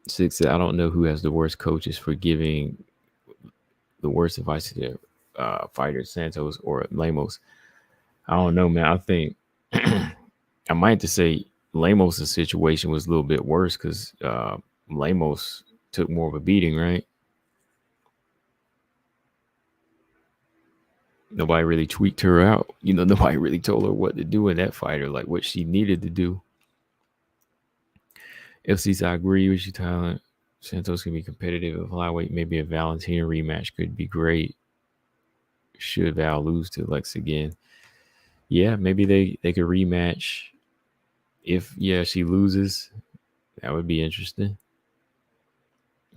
Six, I don't know who has the worst coaches for giving the worst advice to their fighters, Santos or Lemos. I don't know, man. I think I might have to say Lemos' situation was a little bit worse because Lemos took more of a beating, right? Nobody really tweaked her out. Nobody really told her what to do in that fight or like what she needed to do. FC's, I agree with you, Tyler. Santos can be competitive at flyweight. Maybe a Valentina rematch could be great. Should Val lose to Lex again? Yeah, maybe they could rematch. If she loses, that would be interesting.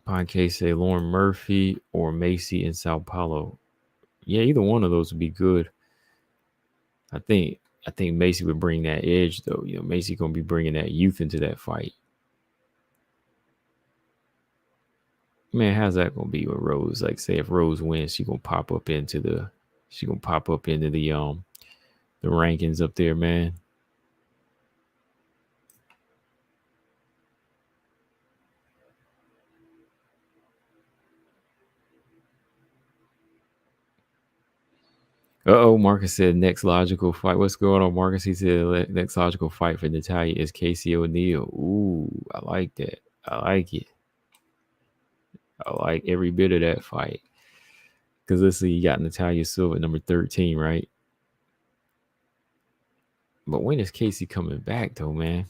Ponke say Lauren Murphy or Macy in Sao Paulo. Yeah, either one of those would be good. I think Macy would bring that edge though. Macy gonna be bringing that youth into that fight. Man, how's that gonna be with Rose? Like, say if Rose wins, she gonna pop up into the the rankings up there, man. Marcus said next logical fight. What's going on, Marcus? He said next logical fight for Natalia is Casey O'Neill. Ooh, I like that. I like it. I like every bit of that fight. Because let's see, you got Natalia Silva number 13, right? But when is Casey coming back, though, man?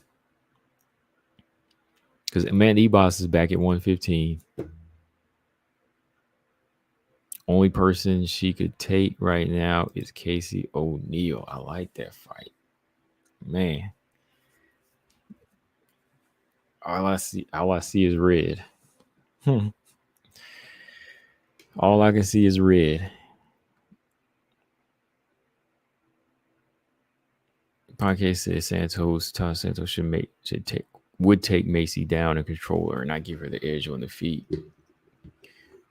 Because Amanda Ebos is back at 115. Only person she could take right now is Casey O'Neill. I like that fight. Man. All I see is red. All I can see is red. Podcast says Santos would take Macy down and control her and not give her the edge on the feet.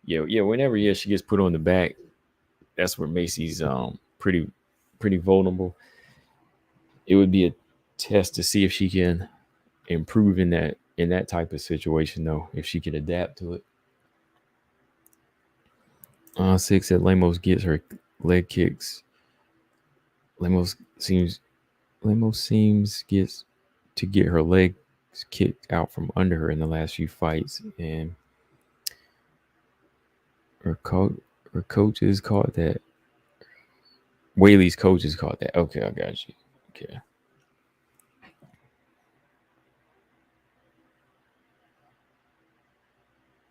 Yeah. Whenever she gets put on the back, that's where Macy's pretty vulnerable. It would be a test to see if she can improve in that type of situation, though, if she can adapt to it. 6 that Lemos gets her leg kicks. Lemos seems gets to get her legs kicked out from under her in the last few fights, and her coaches caught that. Weili's coaches caught that. Okay, I got you. Okay.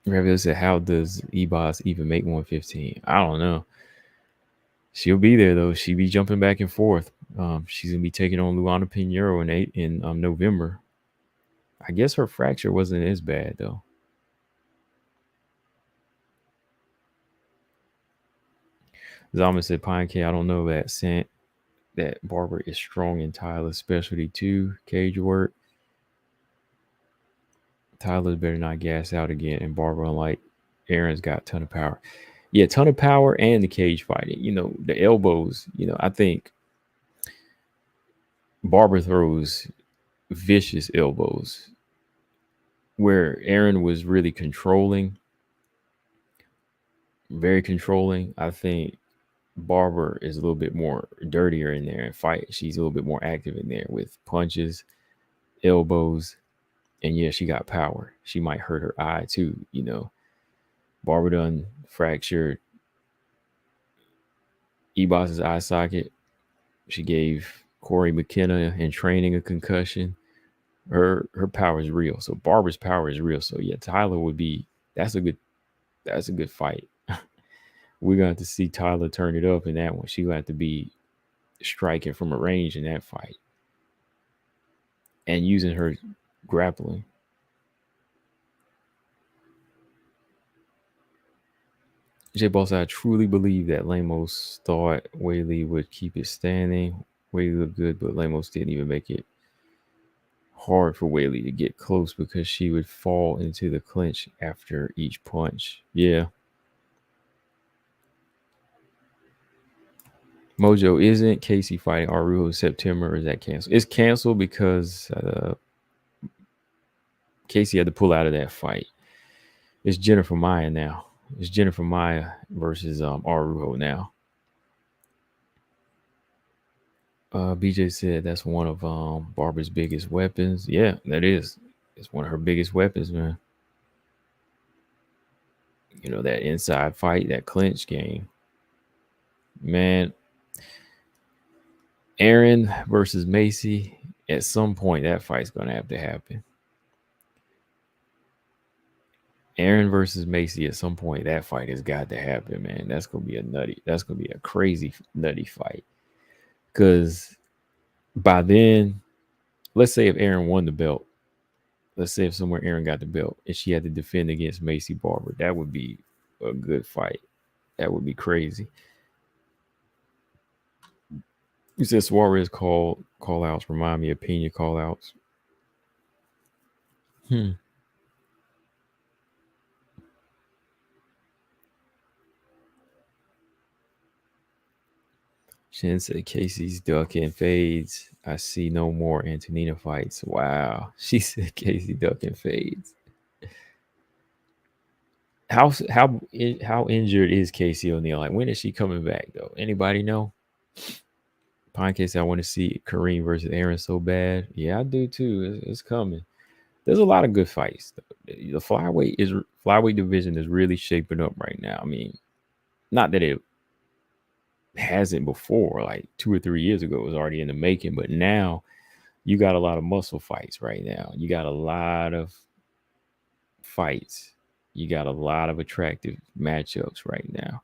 Ravel said, how does Ebos even make 115? I don't know. She'll be there though. She'll be jumping back and forth. She's gonna be taking on Luana Pinheiro in November. I guess her fracture wasn't as bad though. Zama said, Pine K, I don't know that Barber is strong in Tyler's specialty too. Cage work. Tyler's better not gas out again. And Barber, unlike Aaron's, got a ton of power. Yeah, ton of power and the cage fighting. The elbows. I think Barber throws vicious elbows where Aaron was really controlling, very controlling. I think Barber is a little bit more dirtier in there and fight. She's a little bit more active in there with punches, elbows, and yeah, she got power. She might hurt her eye too. Barber done fractured Ebos's eye socket. She gave Corey McKenna in training a concussion. Her power is real. So Barber's power is real. So yeah, Tyler would be that's a good fight. We're going to see Tyler turn it up in that one. She'll have to be striking from a range in that fight and using her grappling. J Boss, I truly believe that Lemos thought Weili would keep it standing. Weili looked good, but Lemos didn't even make it hard for Weili to get close because she would fall into the clinch after each punch. Yeah. Mojo, isn't Casey fighting Arujo in September, or is that canceled? It's canceled because Casey had to pull out of that fight. It's Jennifer Maia now. It's Jennifer Maia versus Arujo now. BJ said that's one of Barbara's biggest weapons. Yeah, that is. It's one of her biggest weapons, man. That inside fight, that clinch game. Man, Erin versus Macy, at some point that fight's going to have to happen. Erin versus Macy, at some point that fight has got to happen, man. That's going to be a crazy nutty fight. Because by then, let's say if Erin won the belt, let's say if somewhere Erin got the belt and she had to defend against Macy Barber, that would be a good fight. That would be crazy. You said Suarez call outs remind me of Pena call outs. Shin said Casey's ducking fades. I see no more Antonina fights. Wow. She said Casey ducking fades. How injured is Casey O'Neill? Like, when is she coming back though? Anybody know? Pine Case, I want to see Kareem versus Aaron so bad. Yeah, I do too. It's coming. There's a lot of good fights. The flyweight division is really shaping up right now. I mean, not that it hasn't before, like 2 or 3 years ago, it was already in the making, but now you got a lot of muscle fights right now. You got a lot of fights. You got a lot of attractive matchups right now.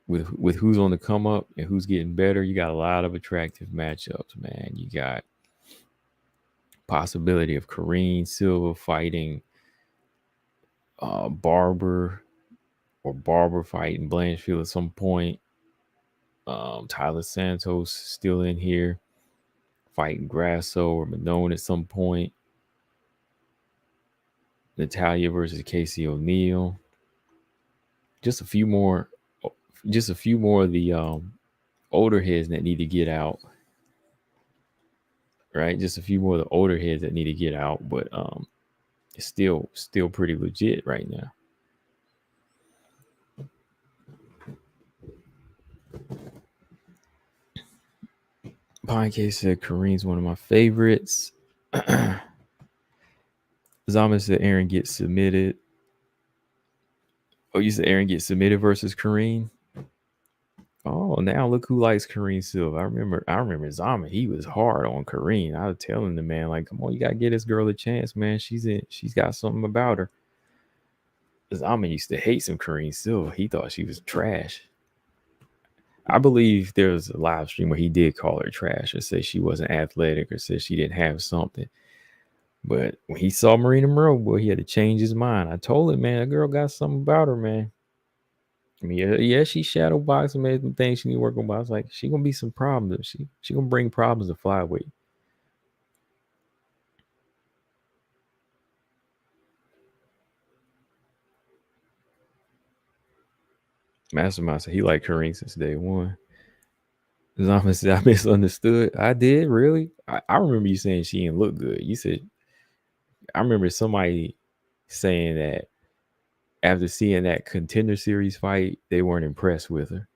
With who's on the come up and who's getting better, you got a lot of attractive matchups, man. You got possibility of Kareem Silva fighting Barber, or Barber fighting Blanchfield at some point. Tyler Santos still in here fighting Grasso or Manone at some point. Talia versus Casey O'Neill. Just a few more of the older heads that need to get out. Right? Just a few more of the older heads that need to get out, but it's still pretty legit right now. Pine Case said Kareem's one of my favorites. Zama said Aaron gets submitted. Oh, you said Aaron gets submitted versus Kareem? Oh, now look who likes Kareem Silva. I remember Zama. He was hard on Kareem. I was telling the man, like, come on, you gotta get this girl a chance, man. She's got something about her. Zama used to hate some Kareem Silva. He thought she was trash. I believe there was a live stream where he did call her trash or say she wasn't athletic or said she didn't have something. But when he saw Marina Monroe, boy, he had to change his mind. I told him, man, that girl got something about her, man. I mean, yeah, she shadow boxing, made some things she need to work on. But I was like, she gonna be some problems. She gonna bring problems to flyweight. Mastermind said he liked Kareem since day one. Zama said I misunderstood. I did really. I remember you saying she didn't look good. You said I remember somebody saying that after seeing that contender series fight, they weren't impressed with her,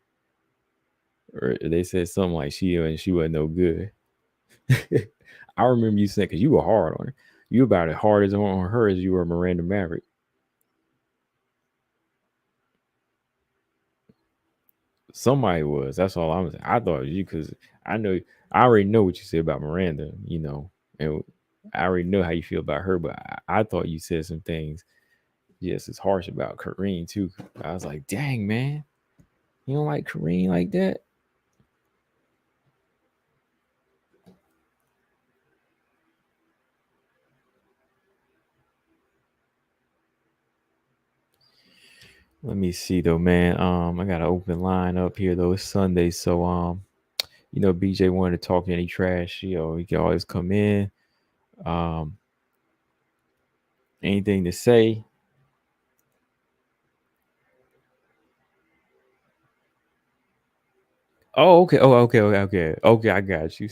or they said something like she wasn't no good. I remember you saying because you were hard on her. You about as hard as on her as you were Miranda Maverick. Somebody was. That's all I'm saying. I thought it was you because I know I already know what you said about Miranda. And I already know how you feel about her. But I thought you said some things just as harsh about Kareem too. I was like, dang man, you don't like Kareem like that? Let me see though, man. I got an open line up here though. It's Sunday, so BJ wanted to talk any trash. He can always come in. Um, anything to say? Oh, okay. Oh, okay. Okay. Okay. Okay. I got you.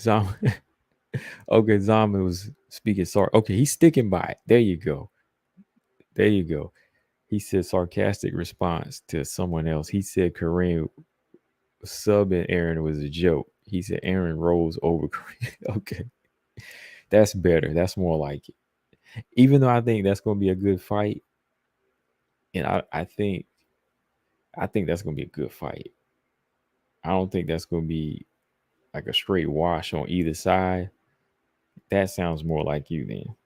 Okay. Zama was speaking. Sorry. Okay. He's sticking by it. There you go. There you go. He said sarcastic response to someone else. He said Kareem subbing Aaron was a joke. He said Aaron rolls over Kareem. Okay. That's better. That's more like it. Even though I think that's going to be a good fight, and I think that's going to be a good fight. I don't think that's going to be like a straight wash on either side. That sounds more like you then.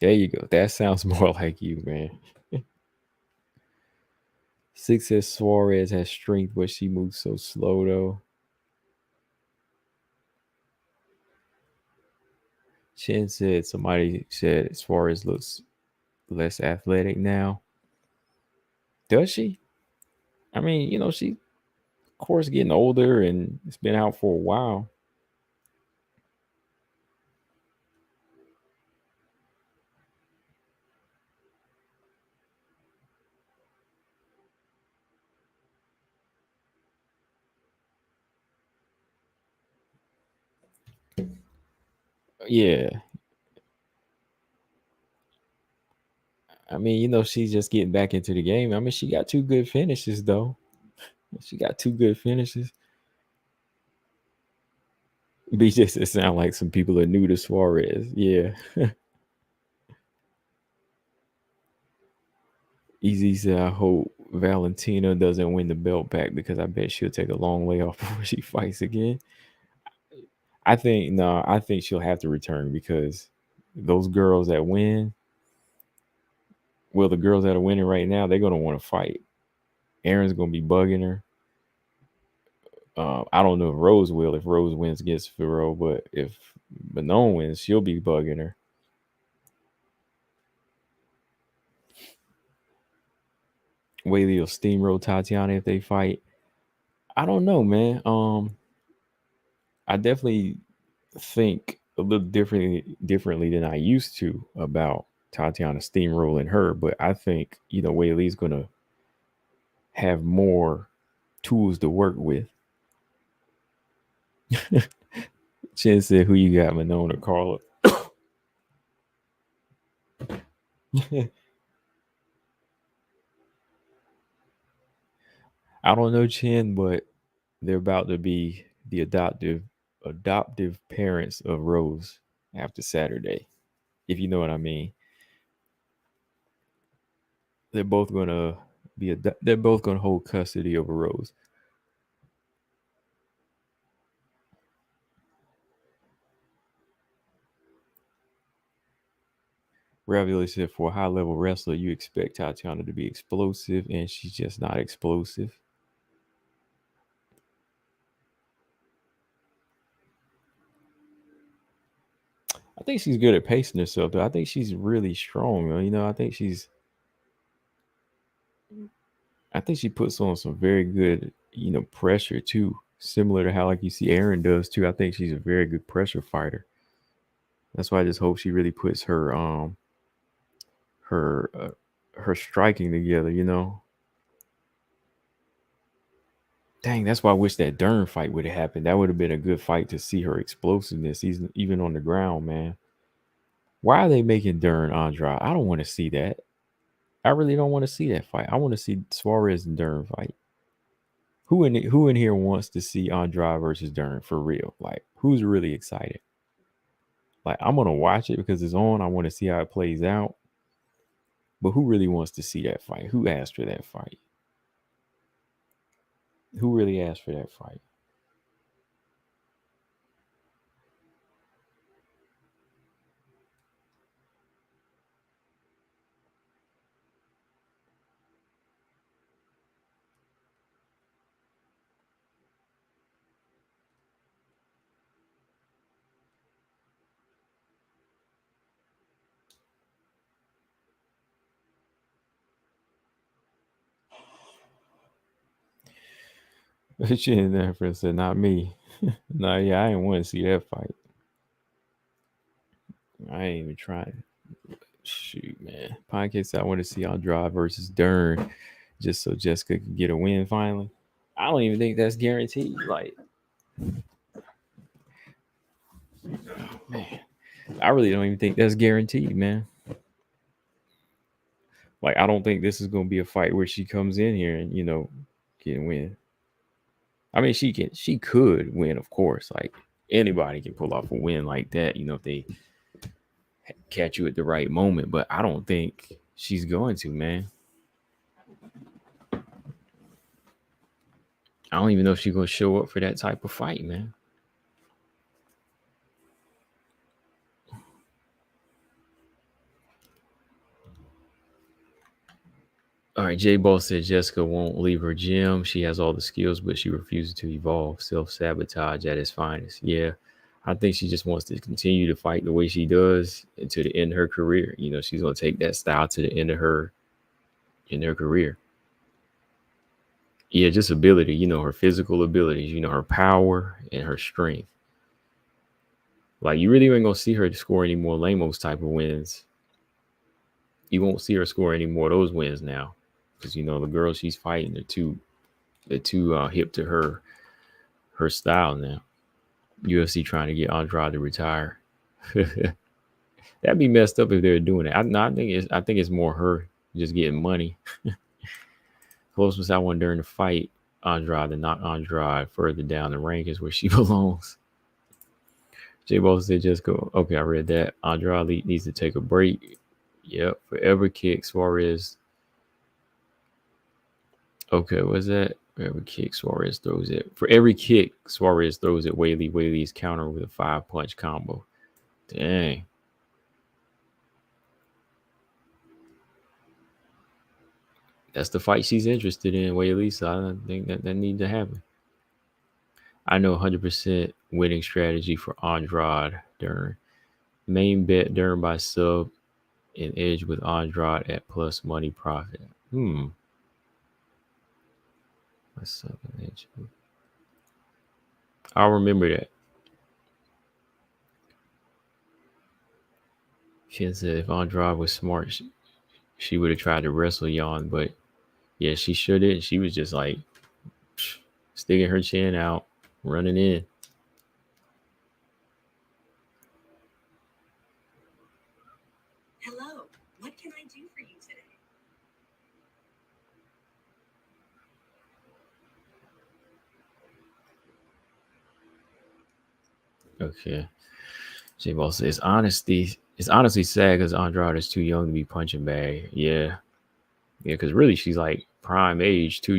There you go. That sounds more like you, man. Six says Suarez has strength, but she moves so slow though. Chen said somebody said Suarez looks less athletic now. Does she? I mean, she of course getting older and it's been out for a while. Yeah. I mean, she's just getting back into the game. I mean, she got two good finishes though. She got two good finishes. BJ said it sound like some people are new to Suarez. Yeah. Easy said, I hope Valentina doesn't win the belt back because I bet she'll take a long layoff before she fights again. I think no, I think she'll have to return because those girls that win, well, the girls that are winning right now, they're gonna want to fight. Aaron's gonna be bugging her. I don't know if Rose will. If Rose wins against Firo, but if Manon wins, she'll be bugging her. Weili will steamroll Tatiana if they fight. I don't know, man. I definitely think a little differently than I used to about Tatiana steamrolling her, but I think Weili's gonna have more tools to work with. Chen said, "Who you got, Manon or Carla?" I don't know, Chen, but they're about to be the adoptive parents of Rose after Saturday, if you know what I mean. They're both gonna they're both gonna hold custody over Rose. Ravioli said, for a high level wrestler, you expect Tatiana to be explosive, and she's just not explosive. I think she's good at pacing herself, though. I think she's really strong, though. I think she puts on some very good, pressure too. Similar to how like you see Erin does too. I think she's a very good pressure fighter. That's why I just hope she really puts her her striking together. Dang, that's why I wish that Dern fight would have happened. That would have been a good fight to see her explosiveness, even on the ground, man. Why are they making Dern Andrade? I don't want to see that. I really don't want to see that fight. I want to see Suarez and Dern fight. Who in here wants to see Andrade versus Dern for real? Like, who's really excited? Like, I'm gonna watch it because it's on. I want to see how it plays out. But who really wants to see that fight? Who asked for that fight? Who really asked for that fight? She in there for said, not me. No, yeah, I didn't want to see that fight. I ain't even trying. Shoot, man. Podcast, I want to see Andrade versus Dern just so Jessica can get a win finally. I don't even think that's guaranteed. Like, man, I really don't even think that's guaranteed, man. Like, I don't think this is going to be a fight where she comes in here and, can win. I mean, she could win, of course. Like, anybody can pull off a win like that, if they catch you at the right moment. But I don't think she's going to, man. I don't even know if she's going to show up for that type of fight, man. All right, J Ball said Jessica won't leave her gym. She has all the skills, but she refuses to evolve. Self-sabotage at its finest. Yeah, I think she just wants to continue to fight the way she does to the end of her career. She's going to take that style to the end of her career. Yeah, just ability, her physical abilities, her power and her strength. Like, you really ain't going to see her score any more Lamos type of wins. You won't see her score any more of those wins now. Because the girls she's fighting are too hip to her style now. UFC trying to get Andrade to retire. That'd be messed up if they're doing it. I think it's more her just getting money. Closest I want during the fight, Andrade, to knock Andrade further down the rankings where she belongs. J Ball said just go. Okay, I read that. Andrade needs to take a break. Yep. Forever kick Suarez. Okay, what's that? For every kick Suarez throws it. For every kick Suarez throws it, Weili's counter with a 5-punch combo. Dang. That's the fight she's interested in, Weili. So I don't think that needs to happen. I know 100% winning strategy for Andrade Dern. Main bet Dern by sub and edge with Andrade at plus money profit. I'll remember that. She said if Andrade was smart, she would have tried to wrestle Jan, but yeah, she shouldn't. She was just like sticking her chin out, running in. Hello, what can I do for you today? Okay. J-Ball says, it's honestly sad because Andrade is too young to be punching bag. Yeah. Yeah, because really she's like prime age too,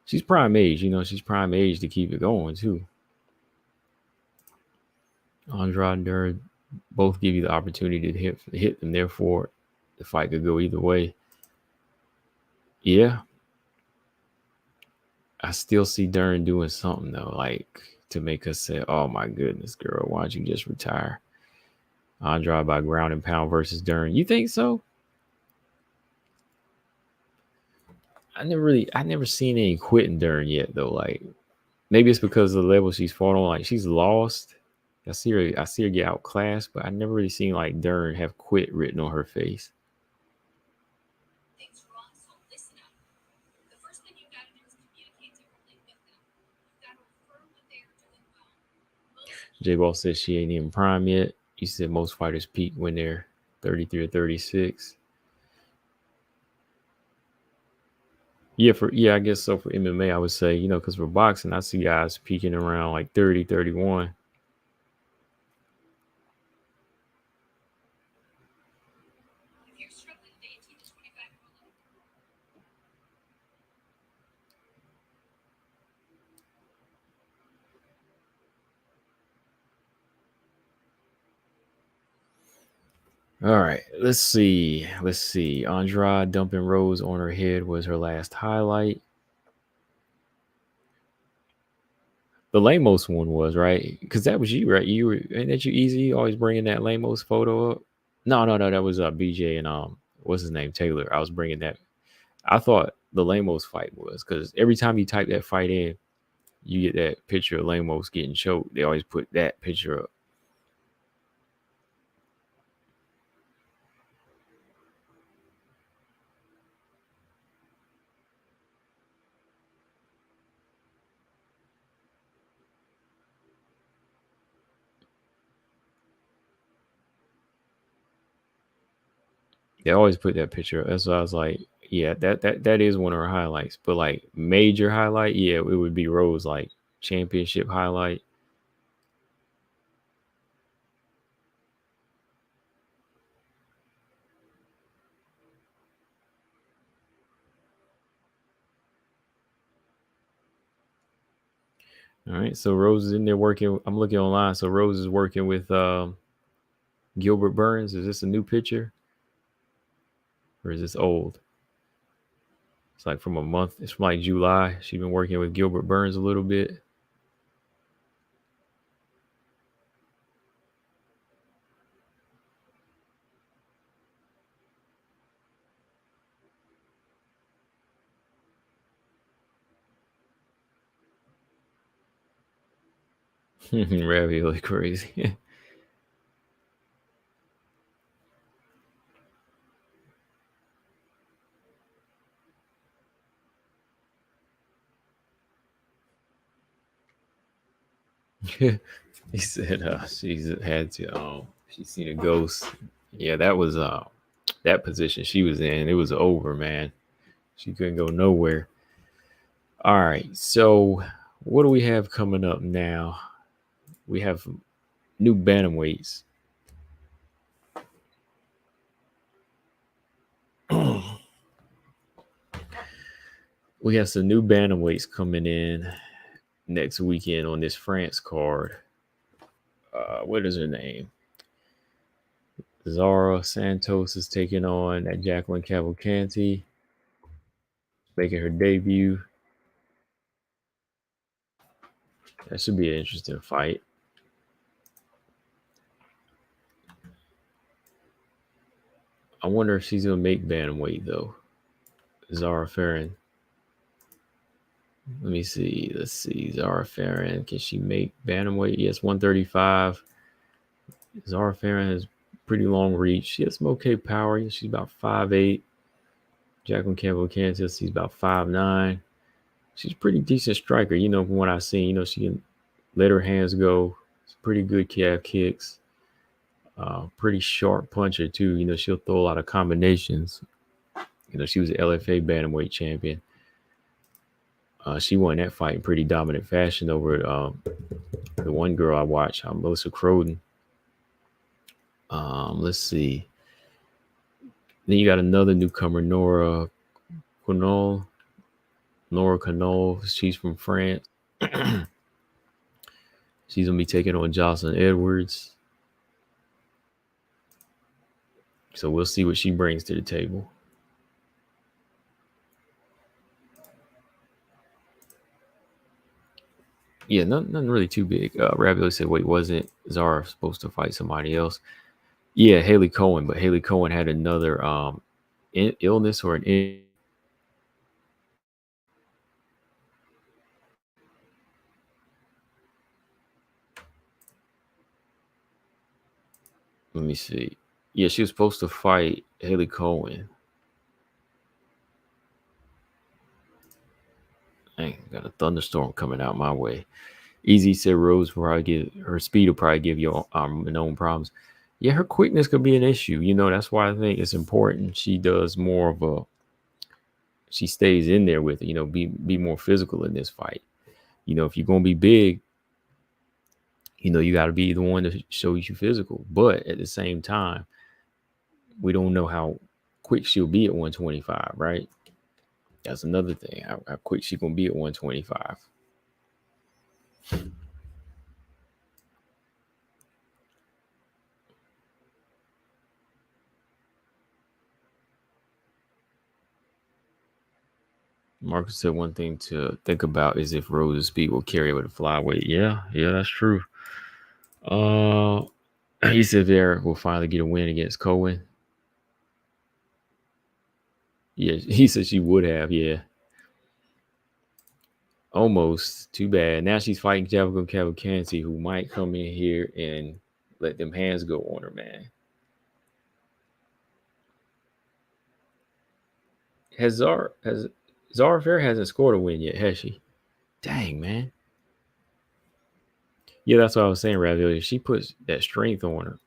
she's prime age, she's prime age to keep it going too. Andrade Dern Both give you the opportunity to hit them. Therefore, the fight could go either way. Yeah, I still see Dern doing something though, like to make us say, "Oh my goodness, girl, why don't you just retire?" Andrade by ground and pound versus Dern. You think so? I never seen any quitting Dern yet though. Like maybe it's because of the level she's fought on. Like she's lost. I see her get outclassed, but I never really seen like Dern have quit written on her face. Things wrong, so listen up. The first thing you gotta do is communicate differently with them. You gotta affirm what they are doing well. J Ball says she ain't even prime yet. You said most fighters peak when they're 33 or 36. I guess so for MMA, I would say, because for boxing, I see guys peaking around like 30, 31. If you're struggling to 18 to 25 and below, All right, let's see. Andrade dumping Rose on her head was her last highlight. The Lamos one was, right? Because that was you, right? Ain't that you easy? Always bringing that Lamos photo up. No, that was BJ and what's his name, Taylor. I was bringing that. I thought the Lamos fight was because every time you type that fight in, you get that picture of Lamos getting choked. They always put that picture up. They always put that picture up. That's why I was like, yeah, that is one of her highlights. But like major highlight, yeah, it would be Rose like championship highlight. All right, so Rose is in there working. I'm looking online. So Rose is working with Gilbert Burns. Is this a new picture or is this old? It's like from a month. It's from like July. She's been working with Gilbert Burns a little bit. Ravioli crazy. He said she's had to she's seen a ghost. Yeah, that was that position she was in. It was over, man. She couldn't go nowhere. All right, so what do we have coming up now? We have new bantamweights. We have some new bantamweights coming in next weekend on this France card. What is her name? Zara Santos is taking on that Jacqueline Cavalcanti, making her debut. That should be an interesting fight. I wonder if she's gonna make bantamweight though. Zara Farron. Let me see. Let's see. Zara Farron. Can she make bantamweight? Yes, 135. Zara Farron has pretty long reach. She has some okay power. She's about 5'8". Jacqueline Cavalcanti, she's about 5'9". She's a pretty decent striker, from what I've seen. She can let her hands go. Pretty good calf kicks. Pretty sharp puncher too. She'll throw a lot of combinations. She was an LFA bantamweight champion. She won that fight in pretty dominant fashion over the one girl I watched, Melissa Croden. Let's see. Then you got another newcomer, Nora Canol. She's from France. She's gonna be taking on Jocelyn Edwards. So we'll see what she brings to the table. Yeah, nothing really too big. Ravioli said, wait, wasn't Zara supposed to fight somebody else? Yeah, Haley Cohen, but Haley Cohen had another illness or an. Let me see. Yeah, she was supposed to fight Haley Cohen. Dang, got a thunderstorm coming out my way. Easy said Rose will probably give her speed will probably give you known problems. Yeah, her quickness could be an issue. That's why I think it's important she does more of a she stays in there with it, be more physical in this fight. If you're gonna be big, you got to be the one to show you physical. But at the same time, we don't know how quick she'll be at 125, right? That's another thing. How quick she gonna be at 125. Marcus said one thing to think about is if Rose's speed will carry with a flyweight. Yeah, that's true. He said there will finally get a win against Cohen. Yeah, he said she would have. Yeah, almost. Too bad. Now she's fighting Javico Cavalcanti, who might come in here and let them hands go on her, man. Zara Fair hasn't scored a win yet, has she? Dang, man. Yeah, that's what I was saying, Ravioli. If she puts that strength on her,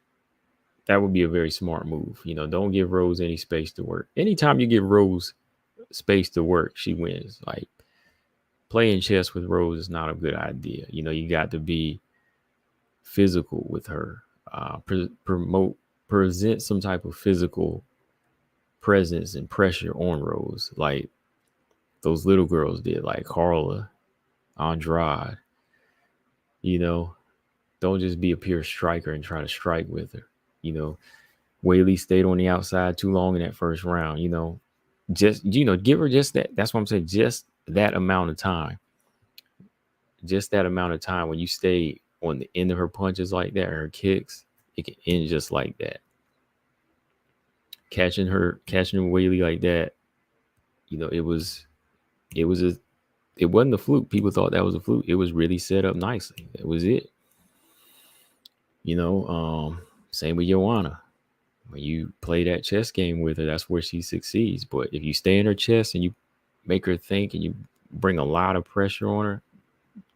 that would be a very smart move. Don't give Rose any space to work. Anytime you give Rose space to work, she wins. Like playing chess with Rose is not a good idea. You got to be physical with her. Present some type of physical presence and pressure on Rose, like those little girls did, like Carla, Andrade. Don't just be a pure striker and try to strike with her. Weili stayed on the outside too long in that first round. Just give her just that. That's what I'm saying. Just that amount of time. Just that amount of time when you stay on the end of her punches like that, her kicks, it can end just like that. Catching Weili like that, it wasn't a fluke. People thought that was a fluke. It was really set up nicely. That was it. Same with Joanna. When you play that chess game with her, that's where she succeeds. But if you stay in her chest and you make her think and you bring a lot of pressure on her,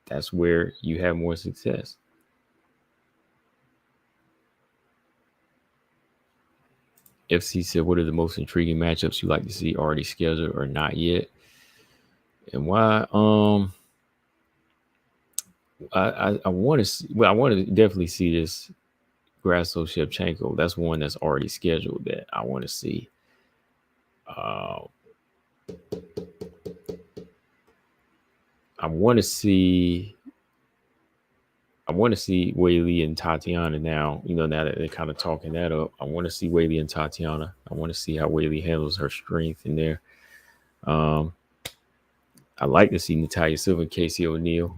that's where you have more success. FC said, what are the most intriguing matchups you like to see already scheduled or not yet? And why? I want to definitely see this Grasso Shevchenko. That's one that's already scheduled that I want to see. I want to see Weili and Tatiana now. Now that they're kind of talking that up, I want to see Weili and Tatiana. I want to see how Weili handles her strength in there. I like to see Natalia Silva and Casey O'Neill.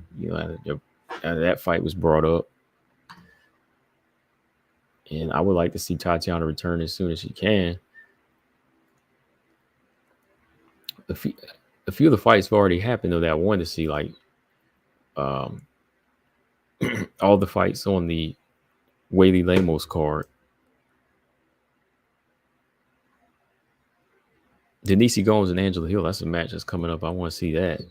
That fight was brought up. And I would like to see Tatiana return as soon as she can. A few of the fights have already happened, though, that I wanted to see, like all the fights on the Weili Lemos card. Denise Gomes and Angela Hill, that's a match that's coming up. I want to see that.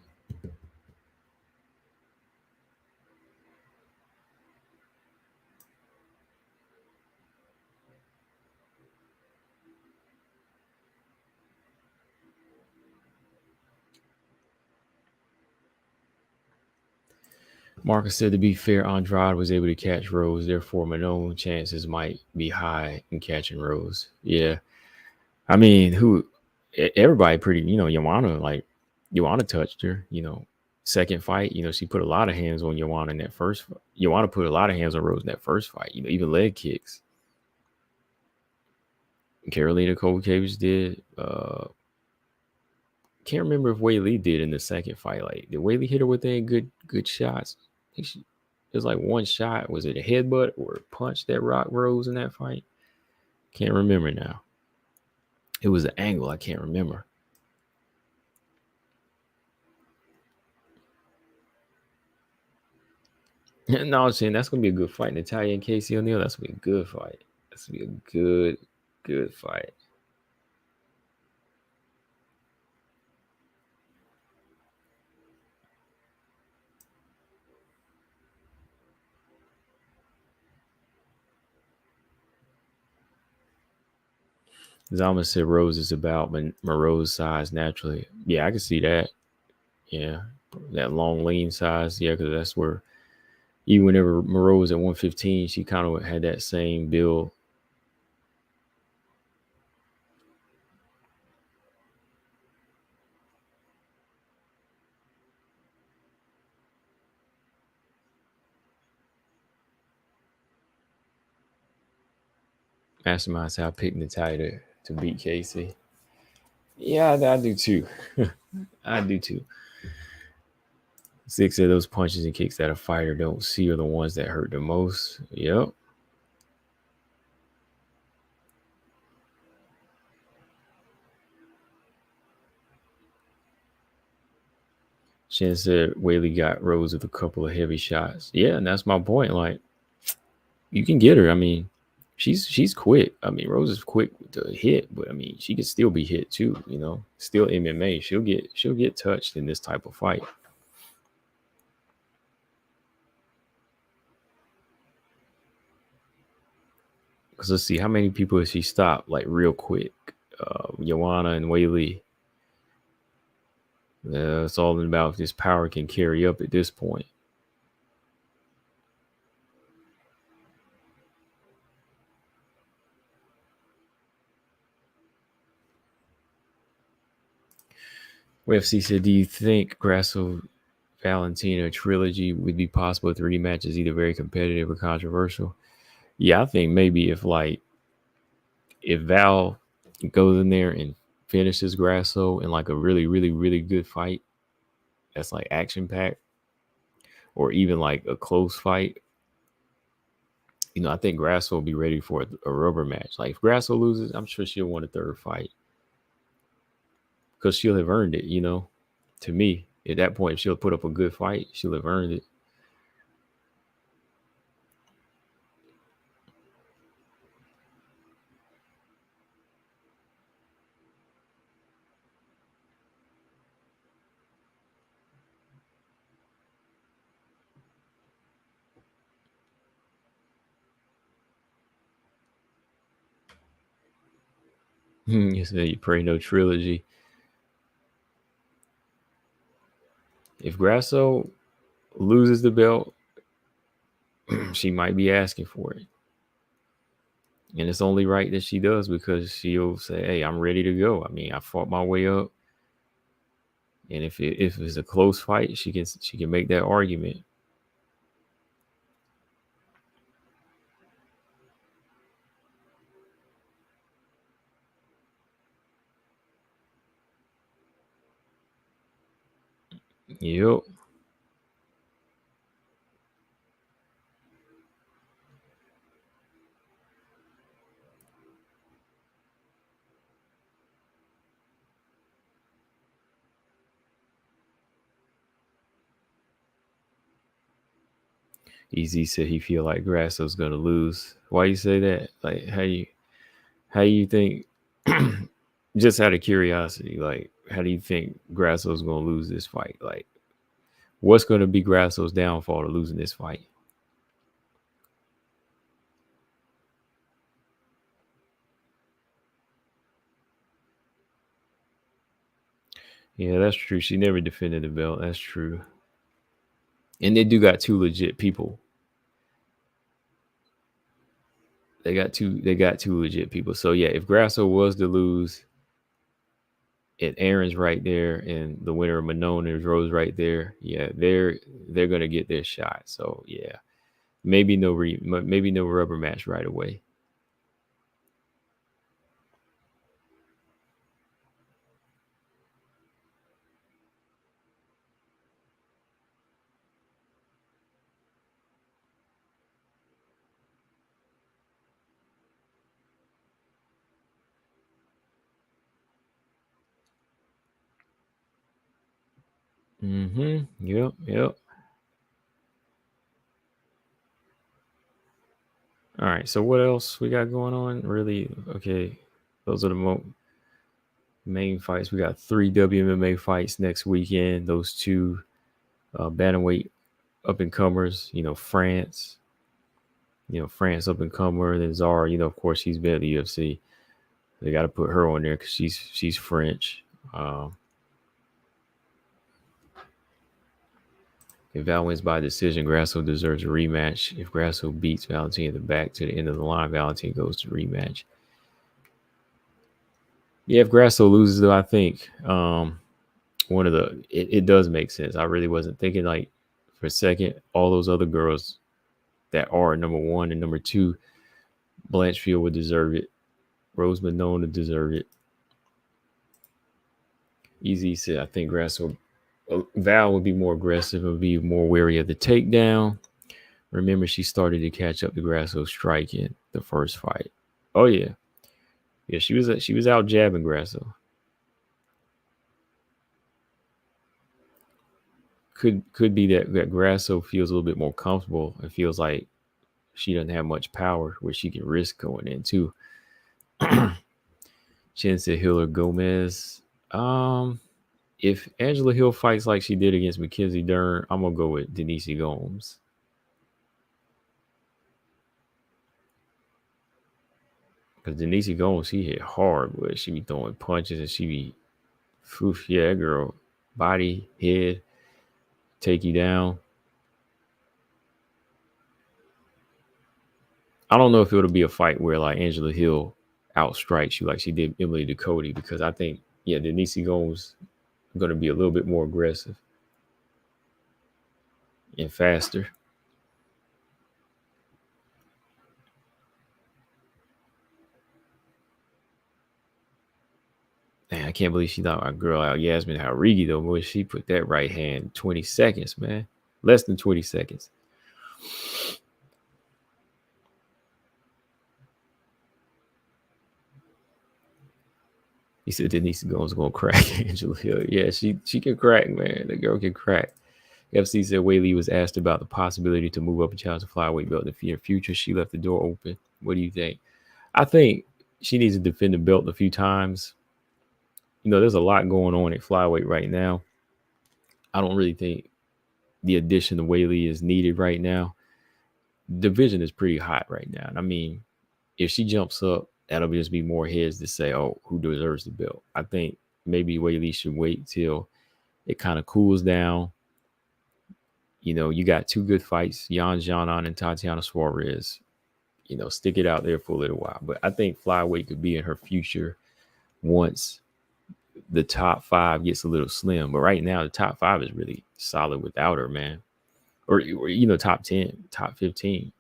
Marcus said, to be fair, Andrade was able to catch Rose. Therefore, Manon chances might be high in catching Rose. Yeah. I mean, everybody pretty, Joanna touched her, second fight, she put a lot of hands on Joanna in that first fight. Joanna put a lot of hands on Rose in that first fight, even leg kicks. Carolina Kowalkiewicz did. Can't remember if Weili did in the second fight. Like, did Weili hit her with any good shots? I think it was like one shot. Was it a headbutt or a punch that rocked Rose in that fight? Can't remember now. It was an angle. I can't remember. No, I'm saying that's gonna be a good fight. Natalia and Casey O'Neill. That's gonna be a good fight. That's gonna be a good fight. Zama said Rose is about Moreau's size naturally. Yeah, I can see that. Yeah, that long lean size. Yeah, because that's where even whenever Moreau was at 115, she kind of had that same build. Masterminds how I picked Natalia to beat Casey. Yeah, I do too. I do too. 6 of those punches and kicks that a fighter don't see are the ones that hurt the most. Yep. Shin said Weili got Rose with a couple of heavy shots. Yeah, and that's my point. Like, you can get her. I mean, she's quick. I mean, Rose is quick to hit, but I mean, she can still be hit too. You know, still MMA. She'll get touched in this type of fight. Because let's see, how many people has she stopped like real quick? Joanna and Weili. It's all about if this power can carry up at this point. UFC said, do you think Grasso Valentina trilogy would be possible if the rematch is either very competitive or controversial? Yeah, I think maybe if Val goes in there and finishes Grasso in like a really, really, really good fight that's like action packed, or even like a close fight, I think Grasso will be ready for a rubber match. Like if Grasso loses, I'm sure she'll want a third fight because she'll have earned it. To me, at that point, if she'll put up a good fight, she'll have earned it. You said you pray no trilogy. If Grasso loses the belt, she might be asking for it. And it's only right that she does because she'll say, hey, I'm ready to go. I mean, I fought my way up. And if it's a close fight, she can make that argument. Yep. Easy said he feel like Grasso's gonna lose. Why you say that? Like how you think? Just out of curiosity, like how do you think Grasso's gonna lose this fight? Like what's gonna be Grasso's downfall to losing this fight? Yeah, that's true. She never defended the belt. That's true. And they do got two legit people. They got two legit people. So yeah, if Grasso was to lose, and Aaron's right there, and the winner of Manon is Rose right there, yeah, they're gonna get their shot. So yeah, maybe no rubber match right away. Mm-hmm. Yep. Yep. All right. So what else we got going on? Really? Okay. Those are the main fights. We got 3 WMMA fights next weekend. Those two bantamweight up and comers. France. France up and comer. Then Zara. Of course, she's been at the UFC. They got to put her on there because she's French. Um, if Val wins by decision, Grasso deserves a rematch. If Grasso beats Valentin at the back to the end of the line, Valentin goes to rematch. Yeah, if Grasso loses, though, I think one of it does make sense. I really wasn't thinking like for a second. All those other girls that are number one and number two, Blanchfield would deserve it. Rose Malone would deserve it. Easy said, I think Grasso Val would be more aggressive, would be more wary of the takedown. Remember, she started to catch up to Grasso striking the first fight. Oh yeah, yeah. She was out jabbing Grasso. Could be that Grasso feels a little bit more comfortable and feels like she doesn't have much power where she can risk going in too. Chen said Hill or Gomez. If Angela Hill fights like she did against Mackenzie Dern, I'm gonna go with Denise Gomes. Because Denise Gomes, she hit hard, but she be throwing punches and she be, oof, yeah, that girl, body, head, take you down. I don't know if it'll be a fight where like Angela Hill outstrikes you like she did Emily Ducote because I think, yeah, Denise Gomes going to be a little bit more aggressive and faster. Man, I can't believe she knocked my girl out, Yasmin Haurigi, though. Boy, she put that right hand 20 seconds, man. Less than 20 seconds. He said Denise Gomes going to crack Angela Hill. Yeah, she can crack, man. The girl can crack. FC said Weili was asked about the possibility to move up and challenge the flyweight belt in the future. She left the door open. What do you think? I think she needs to defend the belt a few times. There's a lot going on at flyweight right now. I don't really think the addition of Weili is needed right now. Division is pretty hot right now. I mean, if she jumps up, that'll just be more heads to say, oh, who deserves the belt. I think maybe Weili should wait till it kind of cools down. You got two good fights, Jan Janan and Tatiana Suarez. Stick it out there for a little while. But I think flyweight could be in her future once the top five gets a little slim. But right now, the top five is really solid without her, man. Or top 10, top 15.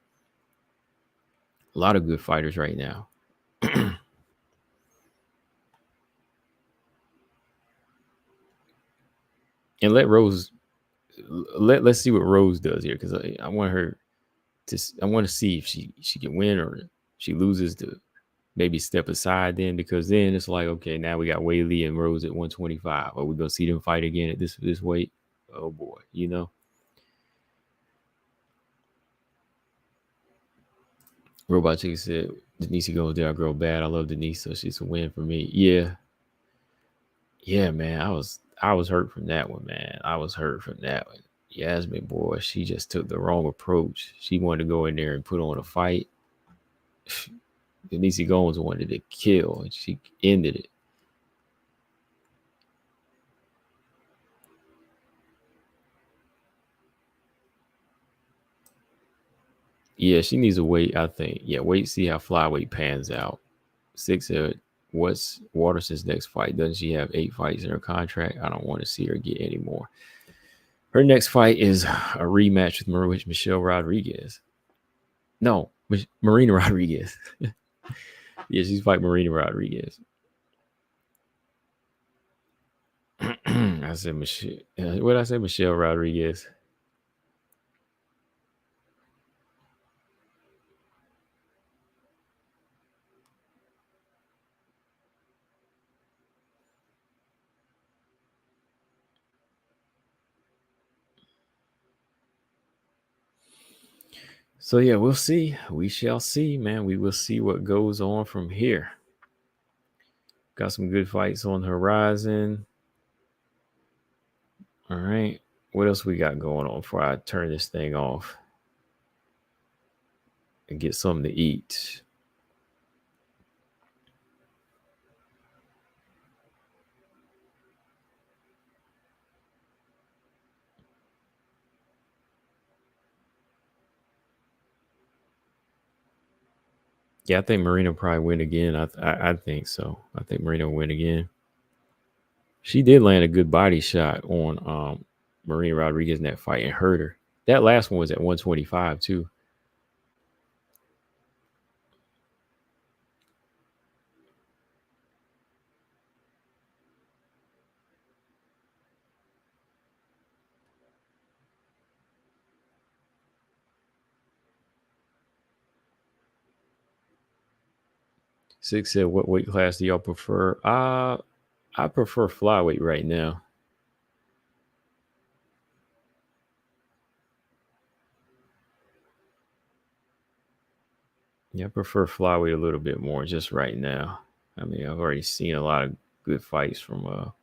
A lot of good fighters right now. And let's see what Rose does here because I want her I want to see if she can win or she loses to maybe step aside then because then it's like, okay, now we got Weili and Rose at 125. Are we gonna see them fight again at this weight? Oh boy. Robot Chicken said Denise goes there, girl bad. I love Denise, so she's a win for me. Yeah. Yeah, man. I was hurt from that one, man. I was hurt from that one. Yasmin, boy, she just took the wrong approach. She wanted to go in there and put on a fight. Denise Gomes wanted to kill, and she ended it. Yeah, she needs to wait, I think. Yeah, wait, see how flyweight pans out. Six, what's Waterson's next fight? Doesn't she have 8 fights in her contract? I don't want to see her get any more. Her next fight is a rematch with Michelle Rodriguez. No, Marina Rodriguez. Yeah, she's fighting Marina Rodriguez. I said Michelle. What did I say? Michelle Rodriguez. So yeah, we'll see. We shall see, man. We will see what goes on from here. Got some good fights on the horizon. All right. What else we got going on before I turn this thing off and get something to eat? Yeah, I think Marina will probably win again. I think so. I think Marina will win again. She did land a good body shot on Marina Rodriguez in that fight and hurt her. That last one was at 125 too. Six said, "What weight class do y'all prefer?" I prefer flyweight right now. Yeah, I prefer flyweight a little bit more just right now. I mean, I've already seen a lot of good fights from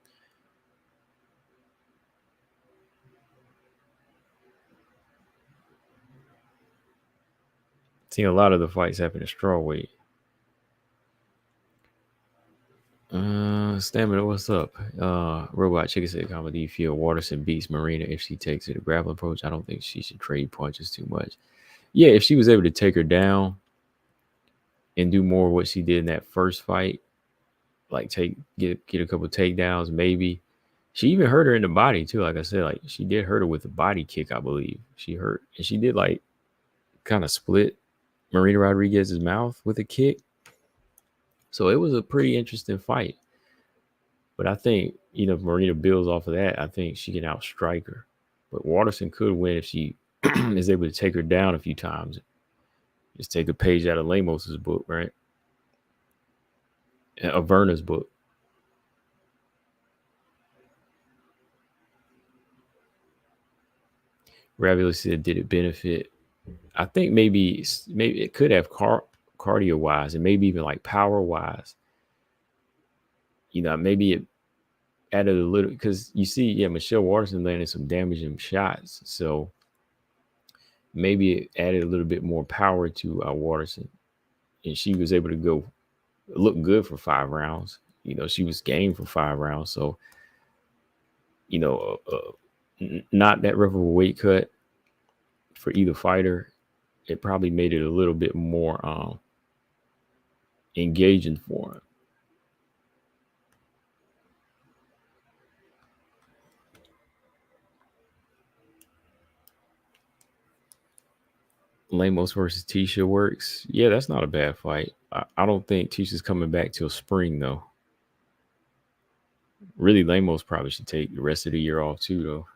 seen a lot of the fights happen at strawweight. Stamina, what's up? Robot Chicken said, "Comment, do you feel Waterson beats Marina if she takes it a grappling approach? I don't think she should trade punches too much. Yeah, if she was able to take her down and do more of what she did in that first fight, like get a couple takedowns, maybe. She even hurt her in the body too. Like I said, like she did hurt her with a body kick, I believe. She hurt and she did like kind of split Marina Rodriguez's mouth with a kick. So it was a pretty interesting fight. But I think, if Marina builds off of that, I think she can outstrike her. But Waterson could win if she is able to take her down a few times. Just take a page out of Lamos's book, right? Averna's book. Ravioli said, "Did it benefit?" I think maybe it could have cardio wise and maybe even like power wise. Maybe it added a little because you see, yeah, Michelle Waterson landed some damaging shots, so maybe it added a little bit more power to Waterson, and she was able to look good for 5 rounds. She was game for 5 rounds, so not that rough of a weight cut for either fighter. It probably made it a little bit more engaging for him. Lamos versus Tisha works. Yeah, that's not a bad fight. I don't think Tisha's coming back till spring though. Really, Lamos probably should take the rest of the year off too, though.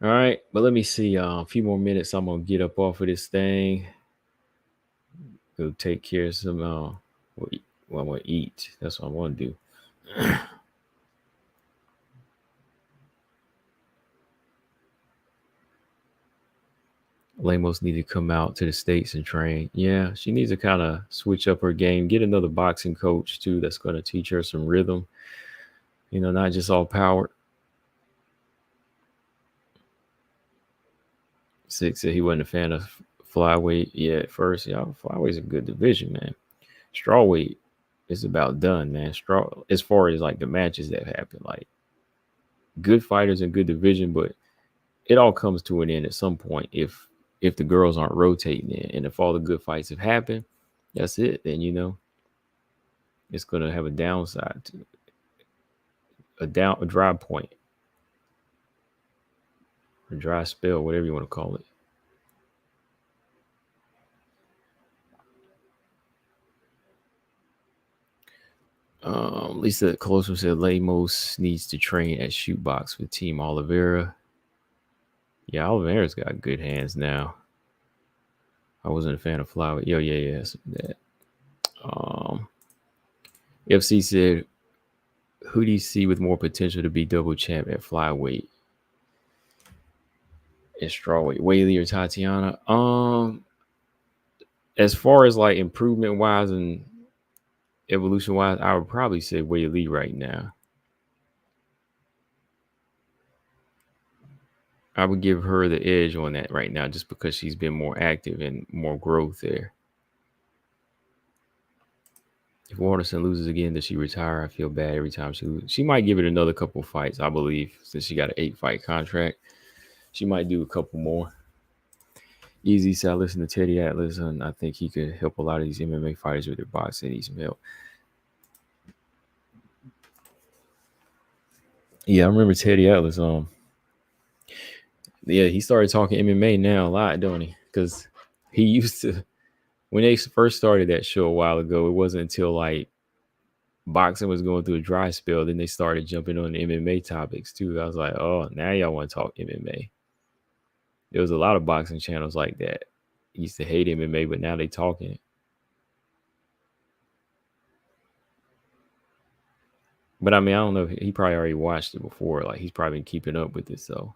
All right, but let me see. A few more minutes. I'm gonna get up off of this thing. Go take care of some. Well, I'm gonna eat. That's what I want to do. Lamos need to come out to the States and train. Yeah, she needs to kind of switch up her game. Get another boxing coach too that's going to teach her some rhythm. Not just all power. Six said he wasn't a fan of flyweight. Yeah, at first, flyweight's a good division, man. Strawweight is about done, man. As far as like the matches that happen, like good fighters and good division, but it all comes to an end at some point if the girls aren't rotating in, and if all the good fights have happened, that's it. Then it's gonna have a downside to a dry point, a dry spell, whatever you want to call it. Lisa Closer said Lamos needs to train at Shootbox with Team Oliveira. Yeah, Oliveira's got good hands now. I wasn't a fan of Flower. Yeah. That. FC said, who do you see with more potential to be double champ at flyweight and strawweight? Weili or Tatiana? As far as like improvement wise and evolution wise, I would probably say Weili right now. I would give her the edge on that right now just because she's been more active and more growth there. If Waterson loses again, does she retire? I feel bad every time she loses. She might give it another couple fights, I believe, since she got an 8-fight contract. She might do a couple more. Easy said, I listen to Teddy Atlas, and I think he could help a lot of these MMA fighters with their boxing. Need some help. Yeah, I remember Teddy Atlas. Yeah, he started talking MMA now a lot, don't he? Because he used to, when they first started that show a while ago, it wasn't until like boxing was going through a dry spell, then they started jumping on the MMA topics too. I was like, oh, now y'all want to talk MMA. There was a lot of boxing channels like that. Used to hate MMA, but now they talking. But I mean, I don't know. He probably already watched it before. Like he's probably been keeping up with it. So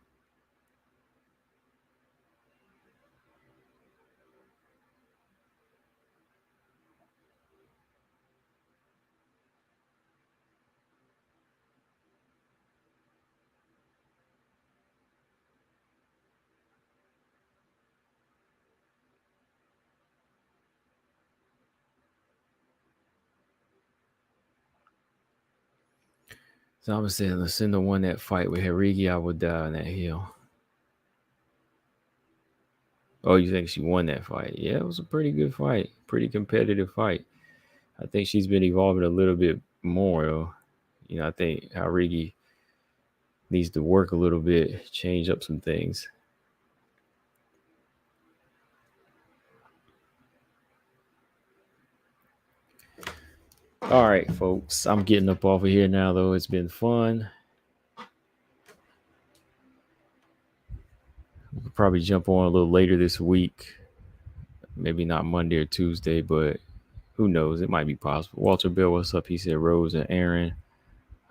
Thomas said, Lucinda won that fight with Harigi. I would die on that hill. Oh, you think she won that fight? Yeah, it was a pretty good fight. Pretty competitive fight. I think she's been evolving a little bit more, though. You know, I think Harigi needs to work a little bit, change up some things. All right, folks. I'm getting up off of here now, though. It's been fun. We'll probably jump on a little later this week. Maybe not Monday or Tuesday, but who knows? It might be possible. Walter Bell, what's up? He said Rose and Aaron.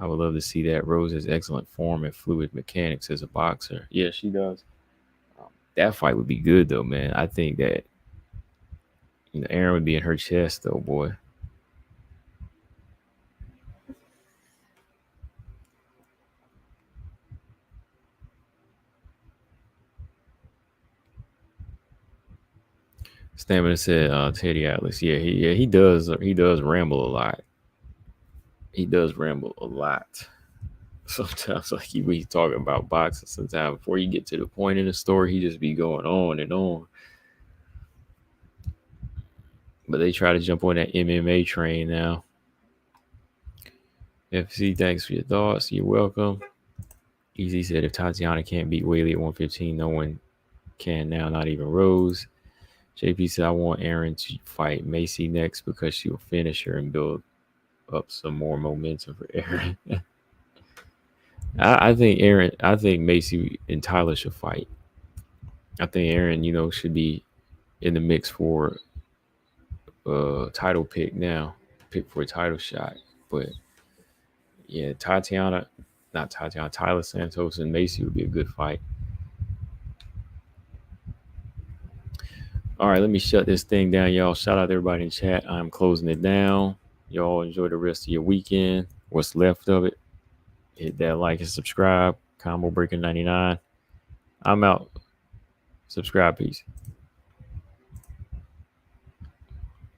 I would love to see that. Rose has excellent form and fluid mechanics as a boxer. Yeah, she does. That fight would be good, though, man. I think that Aaron would be in her chest, though, boy. Stamina said Teddy Atlas. Yeah, he does. He does ramble a lot. He does ramble a lot. Sometimes, like he be talking about boxing. Sometimes before you get to the point in the story, he just be going on and on. But they try to jump on that MMA train now. FC, thanks for your thoughts. You're welcome. Easy said, if Tatiana can't beat Weili at 115, no one can now, not even Rose. JP said, I want Erin to fight Macy next because she will finish her and build up some more momentum for Erin. I think Macy and Tyler should fight. I think Erin, should be in the mix for title pick now, pick for a title shot. But yeah, Tyler Santos and Macy would be a good fight. All right, let me shut this thing down, y'all. Shout out to everybody in chat. I'm closing it down. Y'all enjoy the rest of your weekend. What's left of it. Hit that like and subscribe. Combo Breaker 99. I'm out. Subscribe, peace.